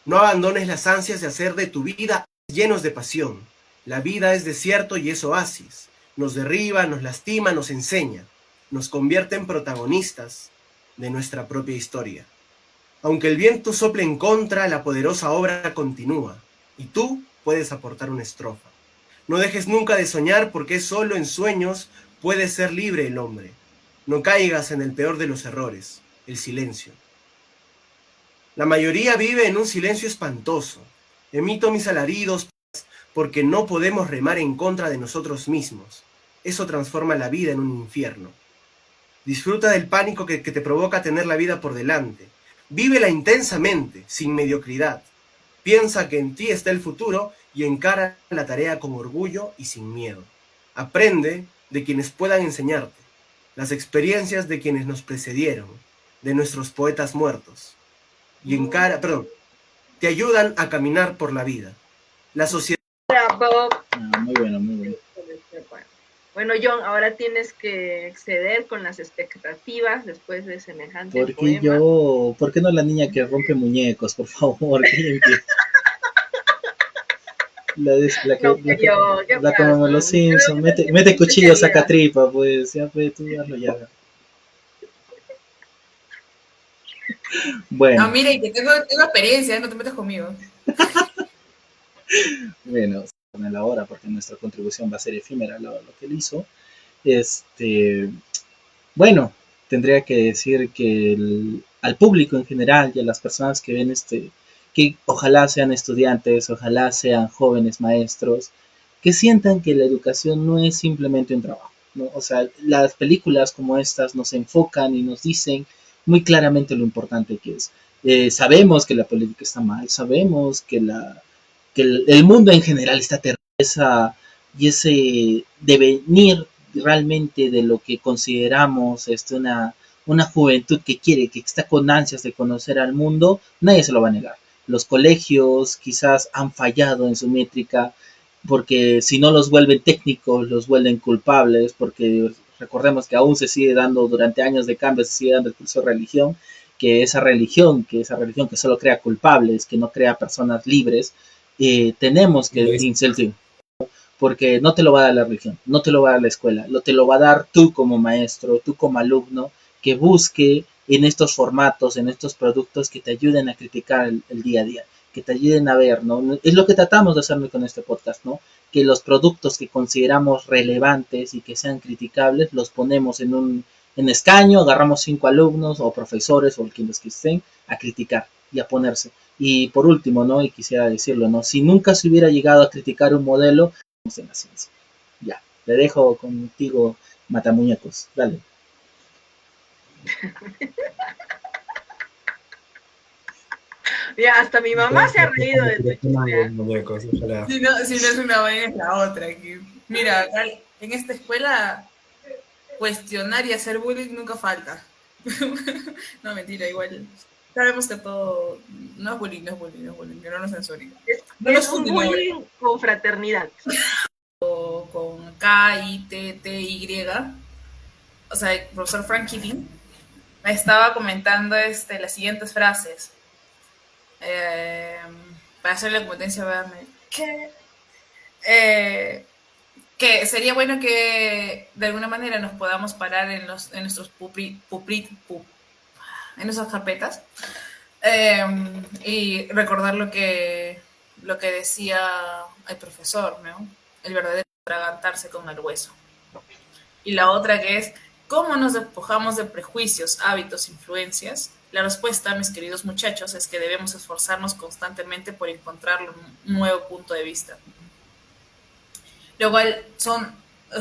No abandones las ansias de hacer de tu vida llenos de pasión. La vida es desierto y es oasis. Nos derriba, nos lastima, nos enseña. Nos convierte en protagonistas de nuestra propia historia. Aunque el viento sople en contra, la poderosa obra continúa, y tú puedes aportar una estrofa. No dejes nunca de soñar, porque solo en sueños puede ser libre el hombre. No caigas en el peor de los errores, el silencio. La mayoría vive en un silencio espantoso. Emito mis alaridos porque no podemos remar en contra de nosotros mismos. Eso transforma la vida en un infierno. Disfruta del pánico que te provoca tener la vida por delante. Vívela intensamente, sin mediocridad. Piensa que en ti está el futuro y encara la tarea con orgullo y sin miedo. Aprende de quienes puedan enseñarte, las experiencias de quienes nos precedieron, de nuestros poetas muertos. Te ayudan a caminar por la vida. La sociedad... Bravo. Muy bueno, muy bueno. Bueno, John, ahora tienes que exceder con las expectativas después de semejante ¿Por qué poema. yo? ¿Por qué no la niña que rompe muñecos, por favor? La como los Simpsons, mete cuchillo, saca tripa, pues, ya, pues, tú hazlo ya. Bueno. No, mire, que tengo experiencia, no te metas conmigo. Bueno, en la hora, porque nuestra contribución va a ser efímera lo que él hizo. Bueno, tendría que decir que al público en general y a las personas que ven que ojalá sean estudiantes, ojalá sean jóvenes maestros, que sientan que la educación no es simplemente un trabajo, ¿no? O sea, las películas como estas nos enfocan y nos dicen muy claramente lo importante que es. Sabemos que la política está mal, sabemos que el mundo en general está terrible, y ese devenir realmente de lo que consideramos una juventud que está con ansias de conocer al mundo, nadie se lo va a negar. Los colegios quizás han fallado en su métrica, porque si no los vuelven técnicos, los vuelven culpables, porque recordemos que aún se sigue dando, durante años de cambio, se sigue dando el curso de religión, que esa religión que solo crea culpables, que no crea personas libres, tenemos que inculcar, porque no te lo va a dar la religión, no te lo va a dar la escuela, te lo va a dar tú como maestro, tú como alumno, que busque en estos formatos, en estos productos que te ayuden a criticar el día a día, que te ayuden a ver, ¿no? Es lo que tratamos de hacer con este podcast, ¿no? Que los productos que consideramos relevantes y que sean criticables, los ponemos en escaño, agarramos 5 alumnos o profesores o quienes que estén a criticar y a ponerse. Y por último, ¿no? Y quisiera decirlo, ¿no? Si nunca se hubiera llegado a criticar un modelo, en la ciencia. Ya, le dejo contigo, Matamuñecos. Dale. Ya, hasta mi mamá se ha reído de tu chiste. Muñecos, ojalá. Si no es una vaina, es la otra. Mira, acá en esta escuela, cuestionar y hacer bullying nunca falta. No, mentira, igual. Sabemos que todo. No es bullying, que no nos censuren. No Es un bullying con fraternidad. Con K, I, T, T, Y. O sea, el profesor Frank Keating me estaba comentando las siguientes frases. Para hacerle competencia, véanme. Que sería bueno que de alguna manera nos podamos parar en nuestros en nuestras carpetas y recordar lo que decía el profesor, ¿no? El verdadero atragantarse con el hueso. Y la otra que es, ¿cómo nos despojamos de prejuicios, hábitos, influencias? La respuesta, mis queridos muchachos, es que debemos esforzarnos constantemente por encontrar un nuevo punto de vista. Lo cual son,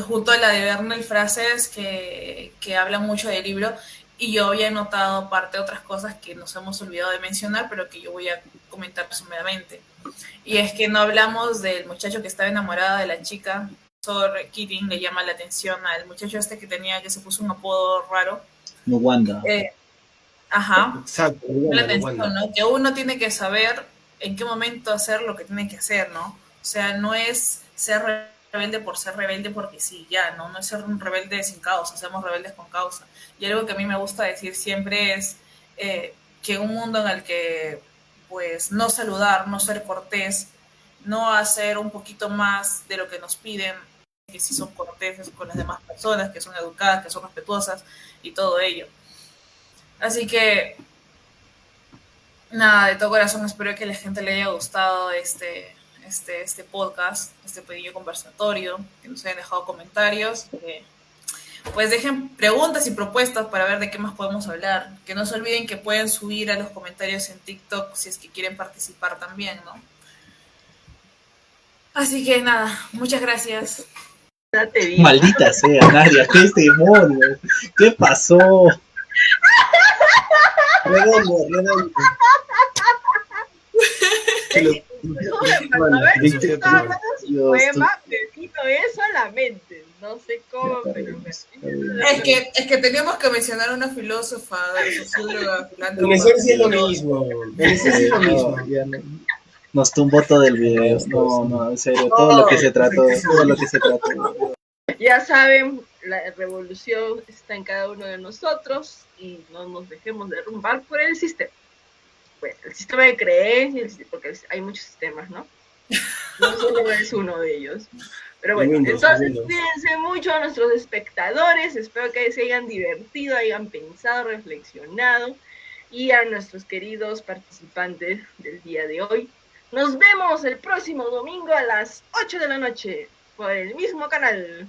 junto a la de Bernal, frases que hablan mucho del libro, y yo había notado parte de otras cosas que nos hemos olvidado de mencionar, pero que yo voy a comentar resumidamente. Y es que no hablamos del muchacho que estaba enamorado de la chica. El profesor Keating le llama la atención al muchacho que se puso un apodo raro. No Wanda. Ajá. Exacto. La atención, ¿no? Que uno tiene que saber en qué momento hacer lo que tiene que hacer, ¿no? O sea, no es ser rebelde por ser rebelde porque sí, ya, ¿no? No es ser un rebelde sin causa, seamos rebeldes con causa. Y algo que a mí me gusta decir siempre es que un mundo en el que, pues, no saludar, no ser cortés, no hacer un poquito más de lo que nos piden, que sí son corteses con las demás personas, que son educadas, que son respetuosas y todo ello. Así que, nada, de todo corazón espero que a la gente le haya gustado este podcast, este pequeño conversatorio, que nos hayan dejado comentarios, pues dejen preguntas y propuestas para ver de qué más podemos hablar. Que no se olviden que pueden subir a los comentarios en TikTok si es que quieren participar también, ¿no? Así que nada, muchas gracias. Maldita sea, Nadia, ¿qué es demonio? ¿Qué pasó? Redondo. A ver, si estaba hablando de su poema, me cito eso a la mente. No sé cómo, pero es que teníamos que mencionar a una filósofa, socióloga, En esencia es lo mismo. Nos tumbó todo el video. No, en serio, todo lo que se trató. Ya saben, la revolución está en cada uno de nosotros y no nos dejemos derrumbar por el sistema. Bueno, el sistema de creencias, porque hay muchos sistemas, ¿no? No solo es uno de ellos. Pero bueno, entonces cuídense mucho a nuestros espectadores, espero que se hayan divertido, hayan pensado, reflexionado, y a nuestros queridos participantes del día de hoy. Nos vemos el próximo domingo a las 8 de la noche por el mismo canal.